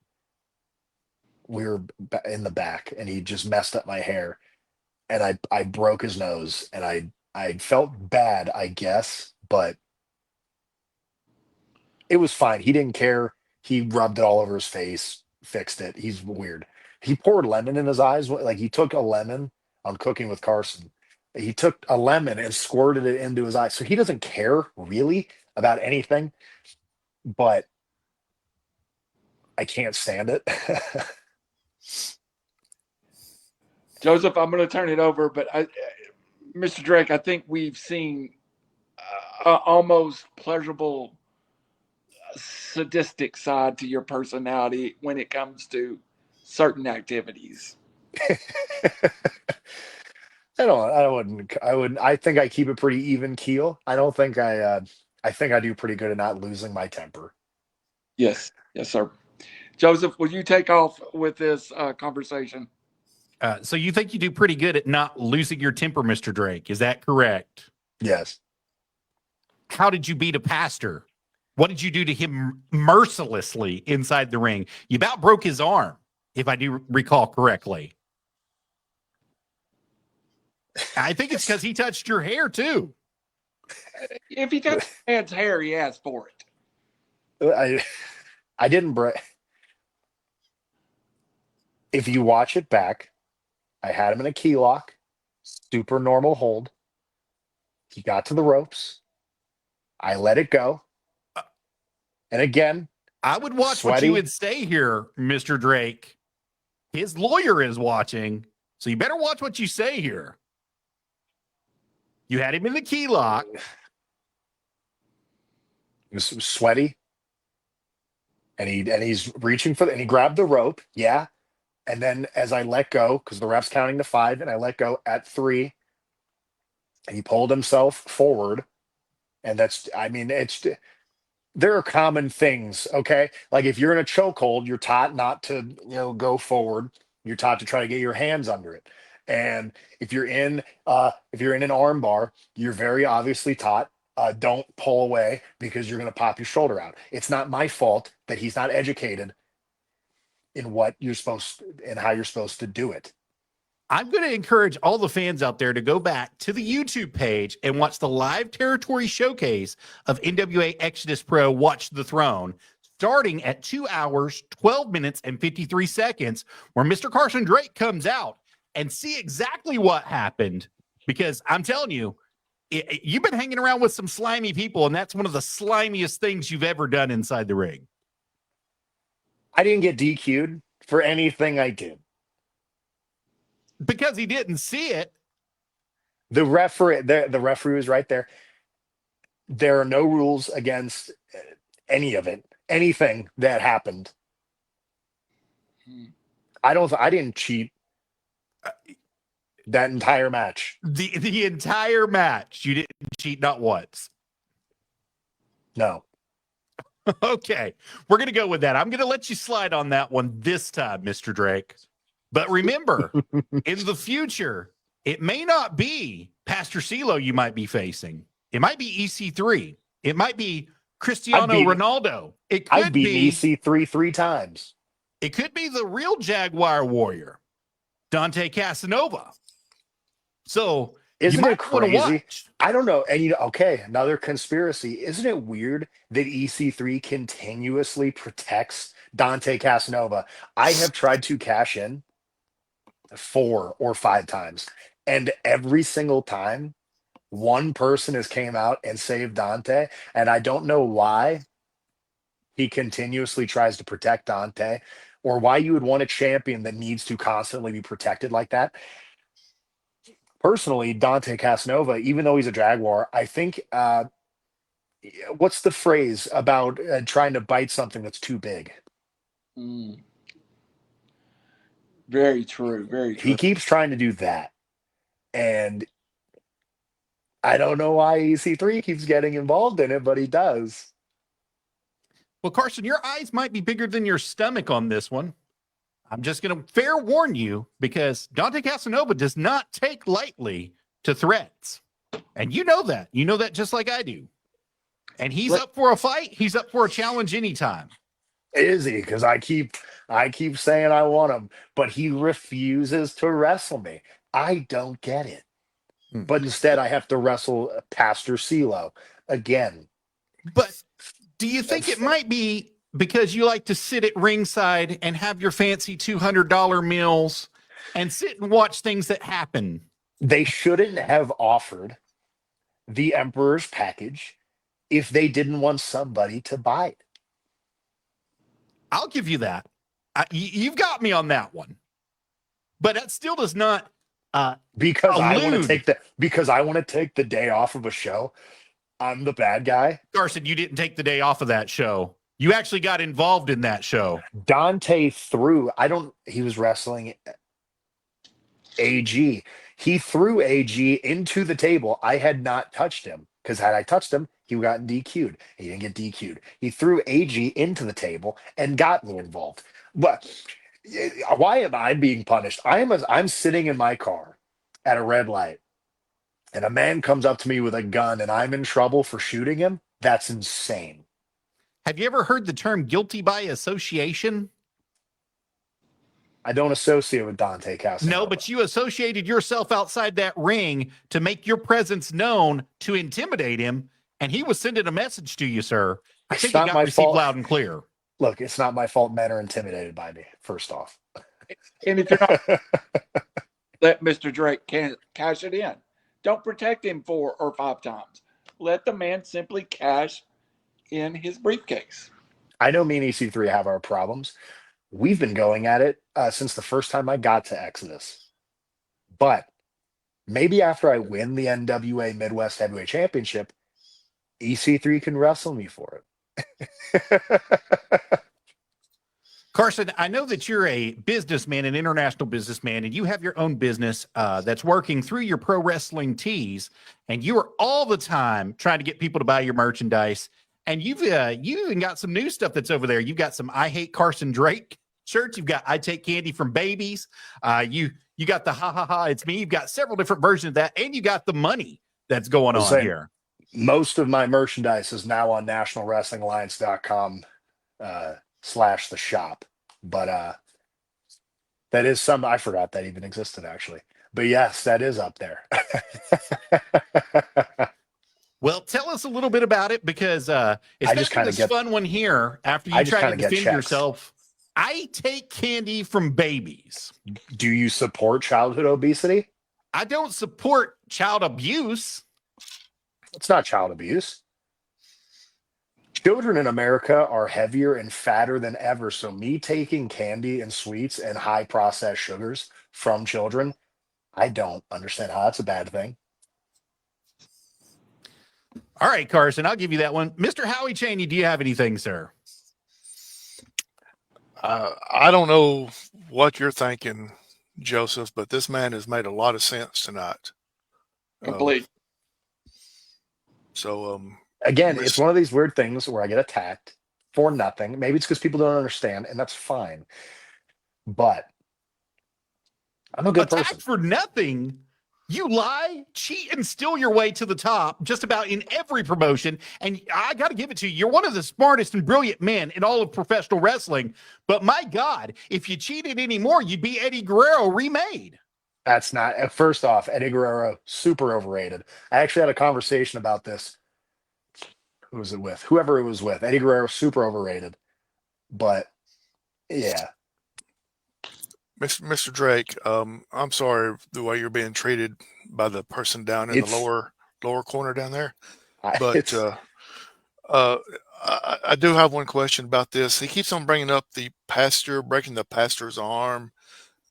we were in the back, and he just messed up my hair, and I broke his nose, and I felt bad, I guess, but it was fine. He didn't care. He rubbed it all over his face, fixed it. He's weird. He poured lemon in his eyes. Like he took a lemon on Cooking with Carson. He took a lemon and squirted it into his eyes. So he doesn't care really about anything. But I can't stand it. Joseph, I'm going to turn it over, but Mr. Drake, I think we've seen almost pleasurable, sadistic side to your personality when it comes to certain activities. I think I keep it pretty even keel. I think I do pretty good at not losing my temper. Yes, yes, sir. Joseph, will you take off with this conversation? So you think you do pretty good at not losing your temper, Mr. Drake? Is that correct? Yes. How did you beat a pastor? What did you do to him mercilessly inside the ring? You about broke his arm, if I do recall correctly. I think it's because he touched your hair too. If he touched a man's hair, he asked for it. I didn't break. If you watch it back, I had him in a key lock, super normal hold. He got to the ropes. I let it go. And again, I would watch what you would say here, Mr. Drake. His lawyer is watching, so you better watch what you say here. You had him in the key lock. He was sweaty. And he's reaching for and he grabbed the rope. Yeah. And then as I let go, because the ref's counting to 5, and I let go at 3, he pulled himself forward. And there are common things, okay? Like if you're in a chokehold, you're taught not to, go forward. You're taught to try to get your hands under it. And if you're in an arm bar, you're very obviously taught don't pull away because you're going to pop your shoulder out. It's not my fault that he's not educated in what you're supposed and how you're supposed to do it. I'm going to encourage all the fans out there to go back to the YouTube page and watch the live territory showcase of NWA Exodus Pro Watch the Throne, starting at 2 hours, 12 minutes, and 53 seconds, where Mr. Carson Drake comes out and see exactly what happened. Because I'm telling you, you've been hanging around with some slimy people, and that's one of the slimiest things you've ever done inside the ring. I didn't get DQ'd for anything I did. Because he didn't see it. The referee was right there. There are no rules against any of it, anything that happened. I didn't cheat that entire match. The entire match, you didn't cheat not once. No. Okay, we're going to go with that. I'm going to let you slide on that one this time, Mr. Drake. But remember, in the future, it may not be Pastor CeeLo you might be facing. It might be EC3. It might be Cristiano Ronaldo. It could be EC3 3 times. It could be the real Jaguar Warrior, Dante Casanova. So isn't it crazy? I don't know. And okay, another conspiracy. Isn't it weird that EC3 continuously protects Dante Casanova? I have tried to cash in 4 or 5 times, and every single time one person has came out and saved Dante, and I don't know why he continuously tries to protect Dante, or why you would want a champion that needs to constantly be protected like that. Personally, Dante Casanova, even though he's a Jaguar, I think what's the phrase about trying to bite something that's too big? Very true. Very true. He keeps trying to do that. And I don't know why EC3 keeps getting involved in it, but he does. Well, Carson, your eyes might be bigger than your stomach on this one. I'm just going to fair warn you, because Dante Casanova does not take lightly to threats. And you know that. You know that just like I do. And he's up for a fight. He's up for a challenge anytime. Is he? Because I keep saying I want him, but he refuses to wrestle me. I don't get it. But instead, I have to wrestle Pastor CeeLo again. But do you think it might be because you like to sit at ringside and have your fancy $200 meals and sit and watch things that happen? They shouldn't have offered the Emperor's package if they didn't want somebody to buy it. I'll give you that. You've got me on that one. But that still does not because I want allude. to take the day off of a show. I'm the bad guy. Carson, you didn't take the day off of that show. You actually got involved in that show. Dante threw. He was wrestling AG. He threw AG into the table. I had not touched him because had I touched him, he would gotten DQ'd. He didn't get DQ'd. He threw AG into the table and got me involved. But why am I being punished? I'm sitting in my car at a red light, and a man comes up to me with a gun, and I'm in trouble for shooting him. That's insane. Have you ever heard the term guilty by association? I don't associate with Dante Casanova. No, but you associated yourself outside that ring to make your presence known to intimidate him, and he was sending a message to you, sir. I think it got received loud and clear. Look, it's not my fault men are intimidated by me, first off. And if you're not, let Mr. Drake cash it in. Don't protect him 4 or 5 times. Let the man simply cash in his briefcase. I know me and EC3 have our problems. We've been going at it since the first time I got to Exodus. But maybe after I win the NWA Midwest Heavyweight Championship, EC3 can wrestle me for it. Carson, I know that you're a businessman, an international businessman, and you have your own business that's working through your pro wrestling tees, and you are all the time trying to get people to buy your merchandise. And you even got some new stuff that's over there. You've got some I Hate Carson Drake shirts. You've got I Take Candy from Babies. You got the Ha Ha Ha It's Me. You've got several different versions of that, and you got the money that's going on here. Most of my merchandise is now on nationalwrestlingalliance.com /the shop. But that is some, I forgot that even existed actually. But yes, that is up there. Well, tell us a little bit about it because especially this fun one here after you try to defend yourself. I take candy from babies. Do you support childhood obesity? I don't support child abuse. It's not child abuse. Children in America are heavier and fatter than ever. So me taking candy and sweets and high processed sugars from children, I don't understand how that's a bad thing. All right, Carson, I'll give you that one. Mr. Howie Chaney, do you have anything, sir? I don't know what you're thinking, Joseph, but this man has made a lot of sense tonight. Complete. Again, it's one of these weird things where I get attacked for nothing. Maybe it's because people don't understand, and that's fine. But I'm a good person. For nothing. You lie, cheat, and steal your way to the top just about in every promotion. And I got to give it to you. You're one of the smartest and brilliant men in all of professional wrestling. But my God, if you cheated anymore, you'd be Eddie Guerrero remade. That's not, first off, Eddie Guerrero, super overrated. I actually had a conversation about this. Who was it with? Whoever it was with. Eddie Guerrero, super overrated. But, yeah. Mr. Drake, I'm sorry the way you're being treated by the person down in the lower corner down there. But I do have one question about this. He keeps on bringing up the pastor breaking the pastor's arm.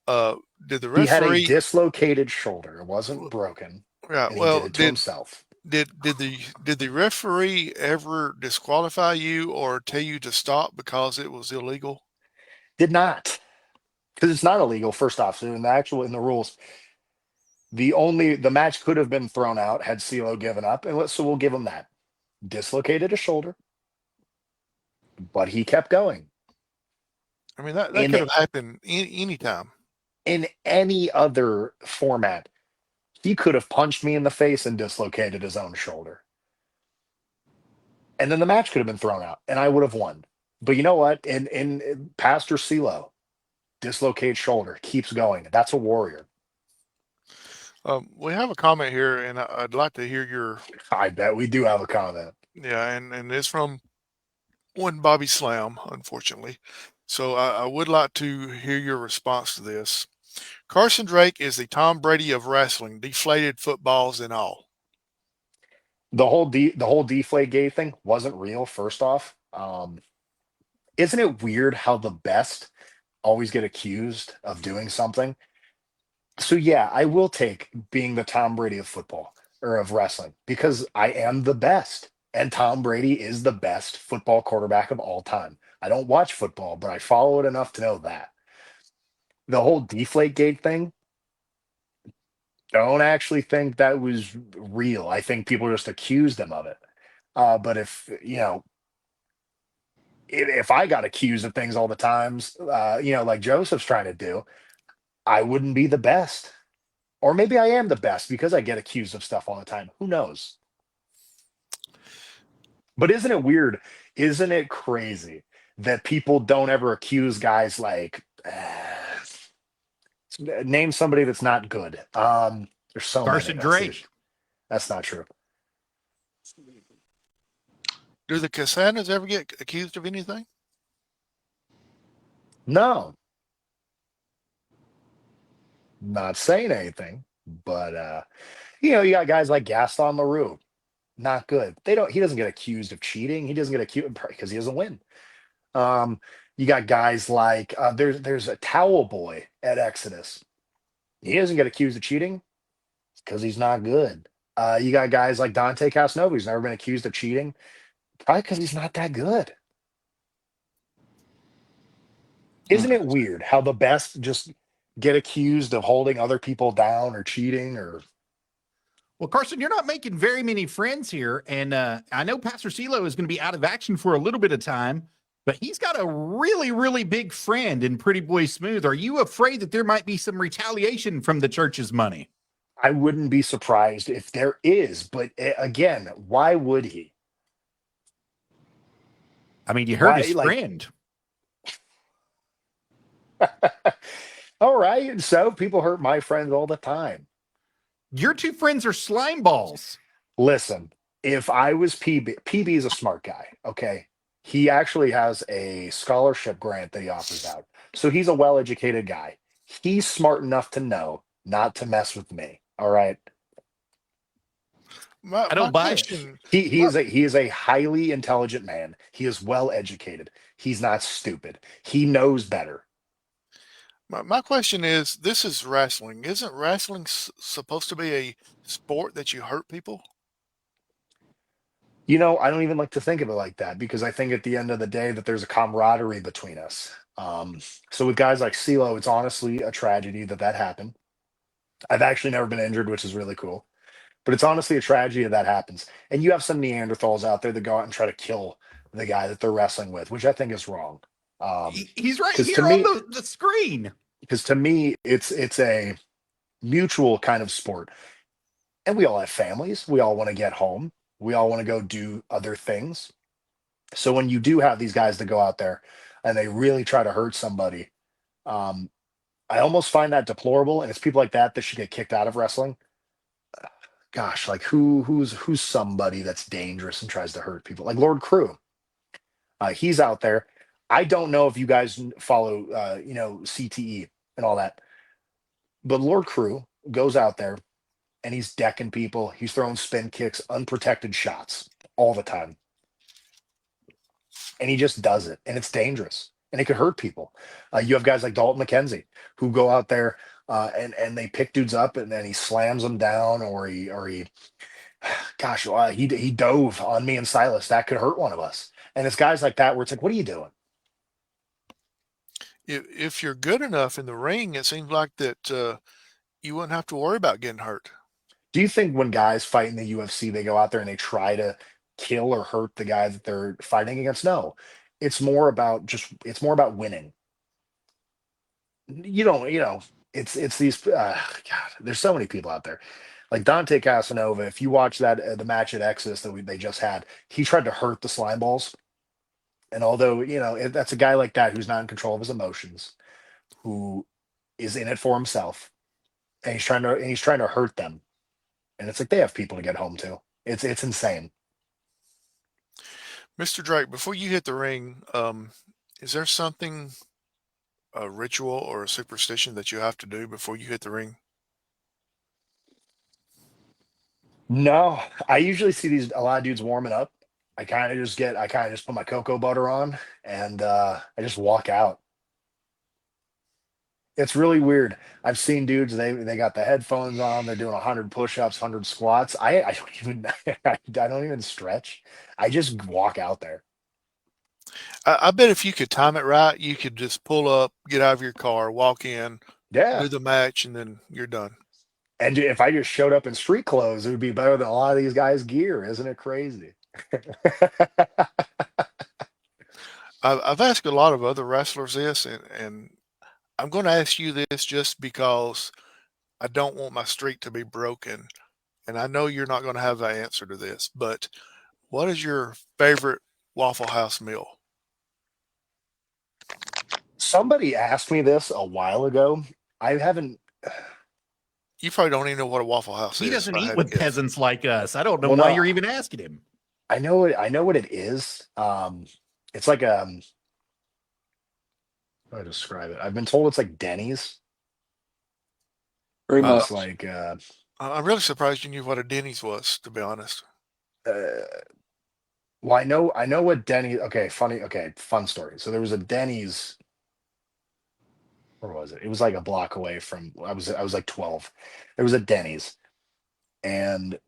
Did the referee? He had a dislocated shoulder. It wasn't broken. Yeah. Well, he did it to himself. Did the referee ever disqualify you or tell you to stop because it was illegal? Did not. Because it's not illegal, first off. So in the rules, the match could have been thrown out had CeeLo given up, and so we'll give him that. Dislocated a shoulder, but he kept going. I mean, that could have happened any time. In any other format, he could have punched me in the face and dislocated his own shoulder. And then the match could have been thrown out, and I would have won. But you know what? In Pastor CeeLo, dislocated shoulder, keeps going. That's a warrior. We have a comment here, and I'd like to hear your... I bet we do have a comment. Yeah, and it's from one Bobby Slam, unfortunately. So I would like to hear your response to this. Carson Drake is the Tom Brady of wrestling, deflated footballs and all. The whole Deflategate thing wasn't real, first off. Isn't it weird how the best always get accused of doing something? So yeah, I will take being the Tom Brady of football or of wrestling because I am the best. And Tom Brady is the best football quarterback of all time. I don't watch football, but I follow it enough to know that. The whole Deflategate thing, don't actually think that was real. I think people just accused him of it. But if, if I got accused of things all the times, like Joseph's trying to do, I wouldn't be the best. Or maybe I am the best because I get accused of stuff all the time. Who knows? But isn't it weird? Isn't it crazy that people don't ever accuse guys like name somebody that's not good? There's so Carson many. Drake. That's not true. Do the Casanas ever get accused of anything? No, not saying anything. But you got guys like Gaston LaRue, not good. He doesn't get accused of cheating. He doesn't get accused because he doesn't win. Um, you got guys like there's a towel boy at Exodus. He doesn't get accused of cheating because he's not good. You got guys like Dante Casanova, who's never been accused of cheating, probably because he's not that good. Isn't it weird how the best just get accused of holding other people down or cheating or Well, Carson, you're not making very many friends here. And I know Pastor CeeLo is going to be out of action for a little bit of time, but he's got a really, really big friend in Pretty Boy Smooth. Are you afraid that there might be some retaliation from the church's money? I wouldn't be surprised if there is, but again, why would he? I mean, you heard Why, his like, friend. all right. So people hurt my friends all the time. Your two friends are slime balls. Listen, if I was PB is a smart guy. Okay. He actually has a scholarship grant that he offers out. So he's a well educated guy. He's smart enough to know not to mess with me. All right. My, I my don't buy it. question, He is a highly intelligent man. He is well educated. He's not stupid. He knows better. my question is: this is wrestling. Isn't wrestling supposed to be a sport that you hurt people? I don't even like to think of it like that because I think at the end of the day that there's a camaraderie between us. So with guys like CeeLo, it's honestly a tragedy that happened. I've actually never been injured, which is really cool. But it's honestly a tragedy that happens. And you have some Neanderthals out there that go out and try to kill the guy that they're wrestling with, which I think is wrong. He's right Because here on the screen. to me, it's a mutual kind of sport, and we all have families. We all want to get home. We all want to go do other things. So when you do have these guys that go out there and they really try to hurt somebody, um, I almost find that deplorable. And it's people like that should get kicked out of wrestling. Gosh, like who's somebody that's dangerous and tries to hurt people? Like Lord Crew, he's out there. I don't know if you guys follow, CTE and all that, but Lord Crew goes out there and he's decking people. He's throwing spin kicks, unprotected shots all the time, and he just does it, and it's dangerous, and it could hurt people. You have guys like Dalton McKenzie who go out there and they pick dudes up, and then he slams them down, or he, gosh, he dove on me and Silas. That could hurt one of us. And it's guys like that where it's like, what are you doing? If you're good enough in the ring, it seems like that you wouldn't have to worry about getting hurt. Do you think when guys fight in the UFC, they go out there and they try to kill or hurt the guy that they're fighting against? No, it's more about winning. You don't, it's these, God, there's so many people out there. Like Dante Casanova, if you watch that, the match at Exodus they just had, he tried to hurt the slime balls. And although, that's a guy like that who's not in control of his emotions, who is in it for himself, and he's trying to hurt them. And it's like they have people to get home to. It's insane. Mr. Drake, before you hit the ring, is there something, a ritual or a superstition that you have to do before you hit the ring? No, I usually see a lot of dudes warming up, I kind of just put my cocoa butter on and I just walk out. It's really weird. I've seen dudes, they got the headphones on, they're doing 100 push-ups, 100 squats. I don't even I don't even stretch. I just walk out there. I bet if you could time it right, you could just pull up, get out of your car, walk in, Yeah. do the match, and then you're done. And if I just showed up in street clothes, it would be better than a lot of these guys' gear. Isn't it crazy? I've asked a lot of other wrestlers this, and I'm going to ask you this just because I don't want my streak to be broken. And I know you're not going to have the answer to this, but what is your favorite Waffle House meal? Somebody asked me this a while ago. I haven't. You probably don't even know what a Waffle House He is. doesn't if I eat had to with guess. peasants like us. I don't know Well, why no, you're even asking him. I know it. I know what it is. It's like how do I describe it? I've been told it's like Denny's. Very Uh, much. It's like I'm really surprised you knew what a Denny's was, to be honest. uh, well, I know what Denny's. Okay, funny. Okay, fun story. So there was a Denny's. Where was it? It was like a block away from. I was like 12. There was a Denny's, and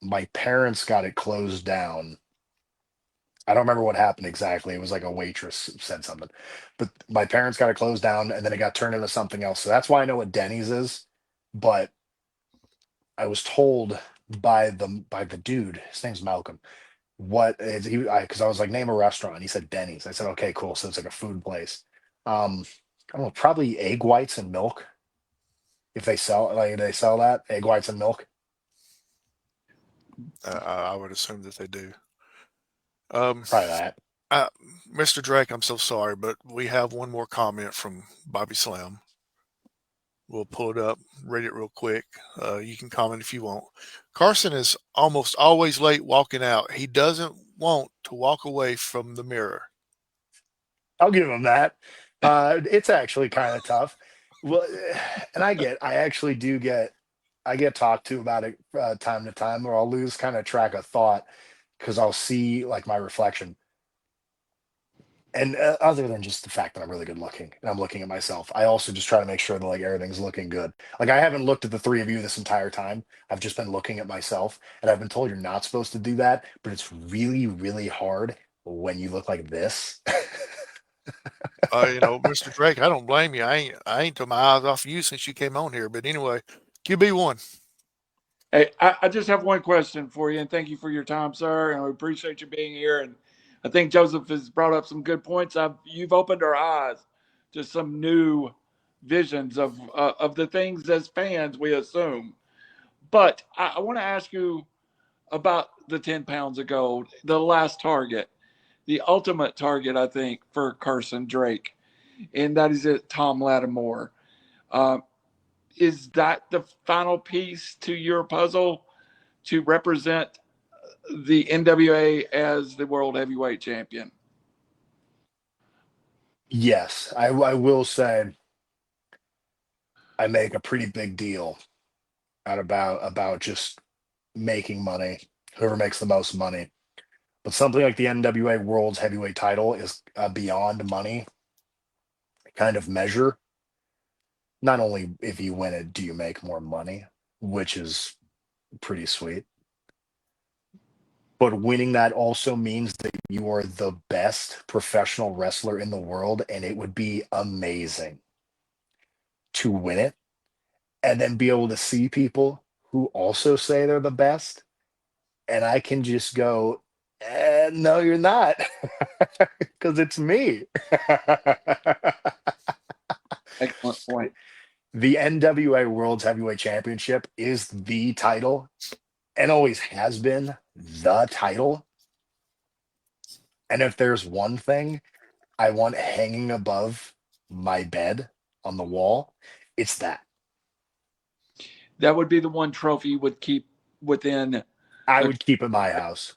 my parents got it closed down. I don't remember what happened exactly. It was like a waitress said something, but my parents got it closed down, and then it got turned into something else. So that's why I know what Denny's is. But I was told by the dude. His name's Malcolm. What is he? Because I was like, name a restaurant. And he said Denny's. I said, okay, cool. So it's like a food place. I don't know, probably egg whites and milk. If they sell that egg whites and milk. I would assume that they do. Um, Try that. uh, Mr. Drake, I'm so sorry, but we have one more comment from Bobby Slam. We'll pull it up, read it real quick. You can comment if you want. Carson is almost always late walking out. He doesn't want to walk away from the mirror. I'll give him that. It's actually kind of tough. Well, and I actually I get talked to about it time to time, or I'll lose kind of track of thought because I'll see like my reflection. And other than just the fact that I'm really good looking and I'm looking at myself, I also just try to make sure that like everything's looking good. Like I haven't looked at the three of you this entire time. I've just been looking at myself, and I've been told you're not supposed to do that, but it's really, really hard when you look like this. Mr. Drake, I don't blame you. I ain't took my eyes off you since you came on here. But anyway, QB1. Hey, I just have one question for you, and thank you for your time, sir. And we appreciate you being here. And I think Joseph has brought up some good points. You've opened our eyes to some new visions of the things as fans we assume. But I want to ask you about the 10 pounds of gold, the last target, the ultimate target, I think, for Carson Drake, and that is it, Tom Lattimore. Uh, is that the final piece to your puzzle to represent the NWA as the world heavyweight champion? Yes, I will say I make a pretty big deal out about just making money, whoever makes the most money. But something like the NWA World's Heavyweight Title is beyond money kind of measure. Not only if you win it, do you make more money, which is pretty sweet. But winning that also means that you are the best professional wrestler in the world, and it would be amazing to win it and then be able to see people who also say they're the best, and I can just go, no, you're not, because it's me. Excellent point. The NWA World's Heavyweight Championship is the title and always has been the title. And if there's one thing I want hanging above my bed on the wall, it's that. That would be the one trophy you would keep within. I would keep in my house.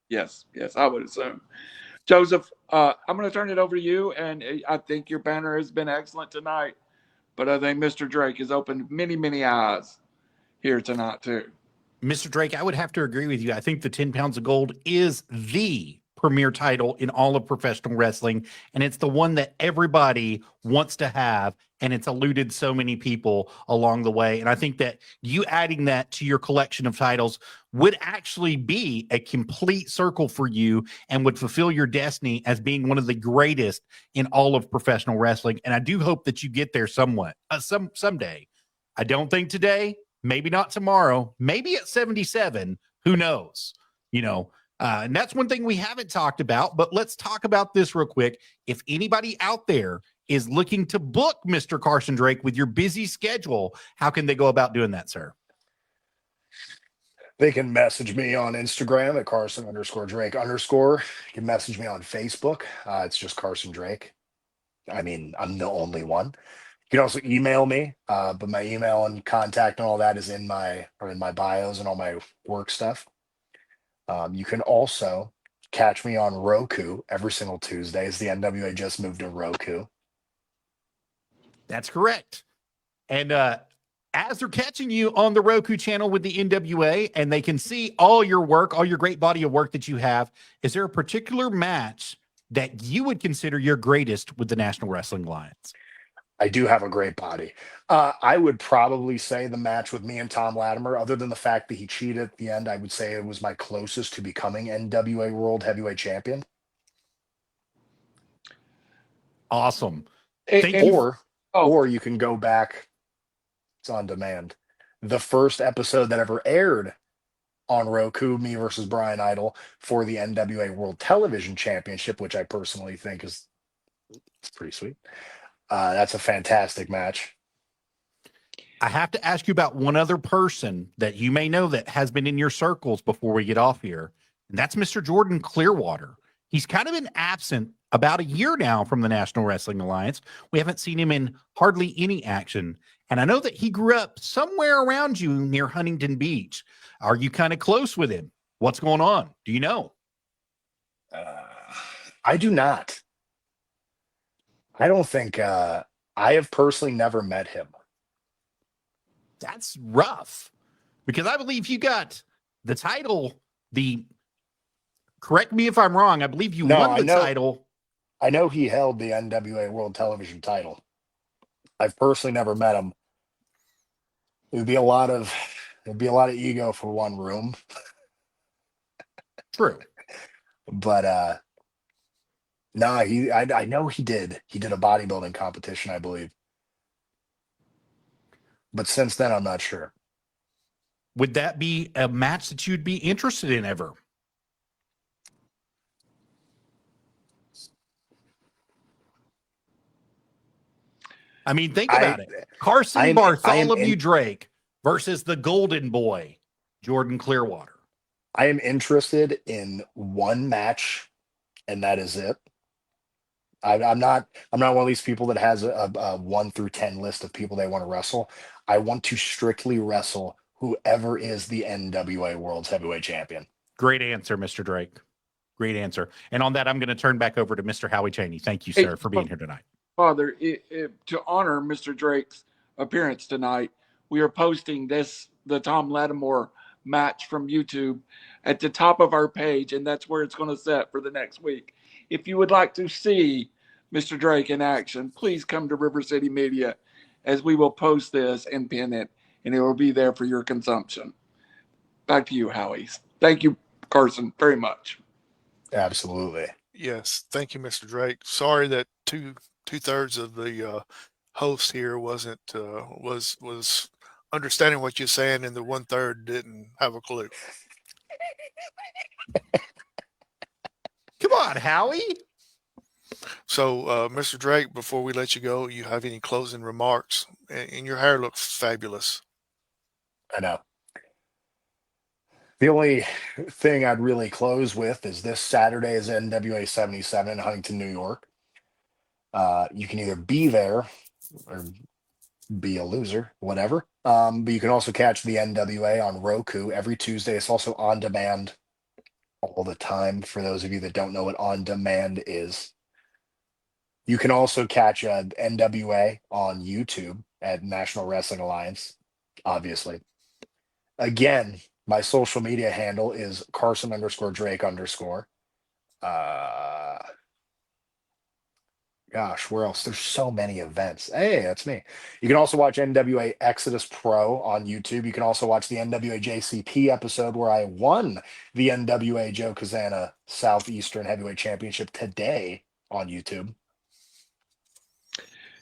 Yes, I would assume. Joseph, I'm going to turn it over to you, and I think your banner has been excellent tonight. But I think Mr. Drake has opened many, many eyes here tonight too. Mr. Drake, I would have to agree with you. I think the 10 pounds of gold is the premier title in all of professional wrestling. And it's the one that everybody wants to have. And it's eluded so many people along the way. And I think that you adding that to your collection of titles would actually be a complete circle for you and would fulfill your destiny as being one of the greatest in all of professional wrestling. And I do hope that you get there someday. I don't think today, maybe not tomorrow, maybe at 77, who knows? And that's one thing we haven't talked about, but let's talk about this real quick. If anybody out there is looking to book Mr. Carson Drake with your busy schedule, how can they go about doing that, sir? They can message me on Instagram at Carson_Drake_. You can message me on Facebook. It's just Carson Drake. I mean, I'm the only one. You can also email me, but my email and contact and all that is in my bios and all my work stuff. You can also catch me on Roku every single Tuesday, as the NWA just moved to Roku. That's correct. And as they're catching you on the Roku channel with the NWA and they can see all your work, all your great body of work that you have, is there a particular match that you would consider your greatest with the National Wrestling Alliance? I do have a great body. I would probably say the match with me and Tom Latimer, other than the fact that he cheated at the end, I would say it was my closest to becoming NWA World Heavyweight Champion. Awesome. Or you can go back. It's on demand. The first episode that ever aired on Roku, me versus Brian Idol for the NWA World Television Championship, which I personally think it's pretty sweet. That's a fantastic match. I have to ask you about one other person that you may know that has been in your circles before we get off here. And that's Mr. Jordan Clearwater. He's kind of been absent about a year now from the National Wrestling Alliance. We haven't seen him in hardly any action. And I know that he grew up somewhere around you near Huntington Beach. Are you kind of close with him? What's going on? Do you know? I do not. I don't think I have personally never met him. That's rough, because I believe you got the title. Correct me if I'm wrong. I believe you won the title. I know he held the NWA World Television title. I've personally never met him. It would be a lot of ego for one room. True. But no, I know he did. He did a bodybuilding competition, I believe. But since then, I'm not sure. Would that be a match that you'd be interested in ever? I mean, think about it. Carson Bartholomew Drake versus the Golden Boy, Jordan Clearwater. I am interested in one match, and that is it. I'm not one of these people that has a 1 through 10 list of people they want to wrestle. I want to strictly wrestle whoever is the NWA World's Heavyweight Champion. Great answer, Mr. Drake. Great answer. And on that, I'm going to turn back over to Mr. Howie Cheney. Thank you, sir, for being here tonight. Father, to honor Mr. Drake's appearance tonight, we are posting the Tom Lattimore match from YouTube at the top of our page, and that's where it's going to set for the next week. If you would like to see Mr. Drake in action, please come to River City Media, as we will post this and pin it, and it will be there for your consumption. Back to you, Howie. Thank you, Carson, very much. Absolutely. Yes, thank you, Mr. Drake. Sorry that two-thirds of the host here was understanding what you're saying, and the 1/3 didn't have a clue. Come on, Howie. So, Mr. Drake, before we let you go, you have any closing remarks? And your hair looks fabulous. I know. The only thing I'd really close with is this Saturday is NWA 77 in Huntington, New York. You can either be there or be a loser, whatever. But you can also catch the NWA on Roku every Tuesday. It's also on demand all the time, for those of you that don't know what on demand is. You can also catch NWA on YouTube at National Wrestling Alliance, obviously. Again, My social media handle is Carson_Drake_. Gosh, where else? There's so many events. Hey, that's me. You can also watch NWA Exodus Pro on YouTube. You can also watch the NWA JCP episode where I won the NWA Joe Kazana Southeastern Heavyweight Championship today on YouTube.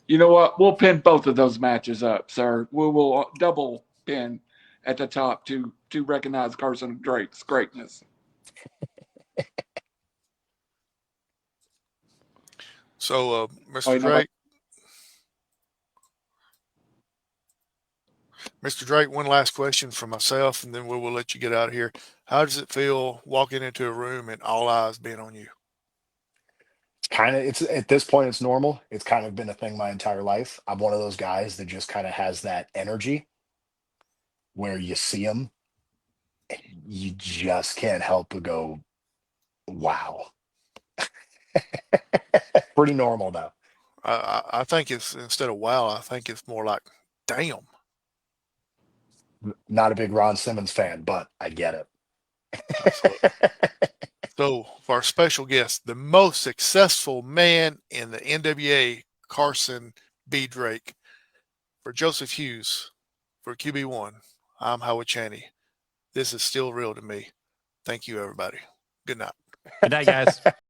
You know what? We'll pin both of those matches up, sir. We will double pin at the top to recognize Carson Drake's greatness. So, Mr. you know Drake, Mr. Drake, one last question for myself, and then we will let you get out of here. How does it feel walking into a room and all eyes being on you? It's at this point, it's normal. It's kind of been a thing my entire life. I'm one of those guys that just kind of has that energy where you see them, and you just can't help but go, wow. Pretty normal though. I think it's, instead of wow, I think it's more like, damn. Not a big Ron Simmons fan, but I get it. So, for our special guest, the most successful man in the NWA, Carson B. Drake. For Joseph Hughes, for QB1, I'm Howard Chaney. This is still real to me. Thank you, everybody. Good night. Good night, guys.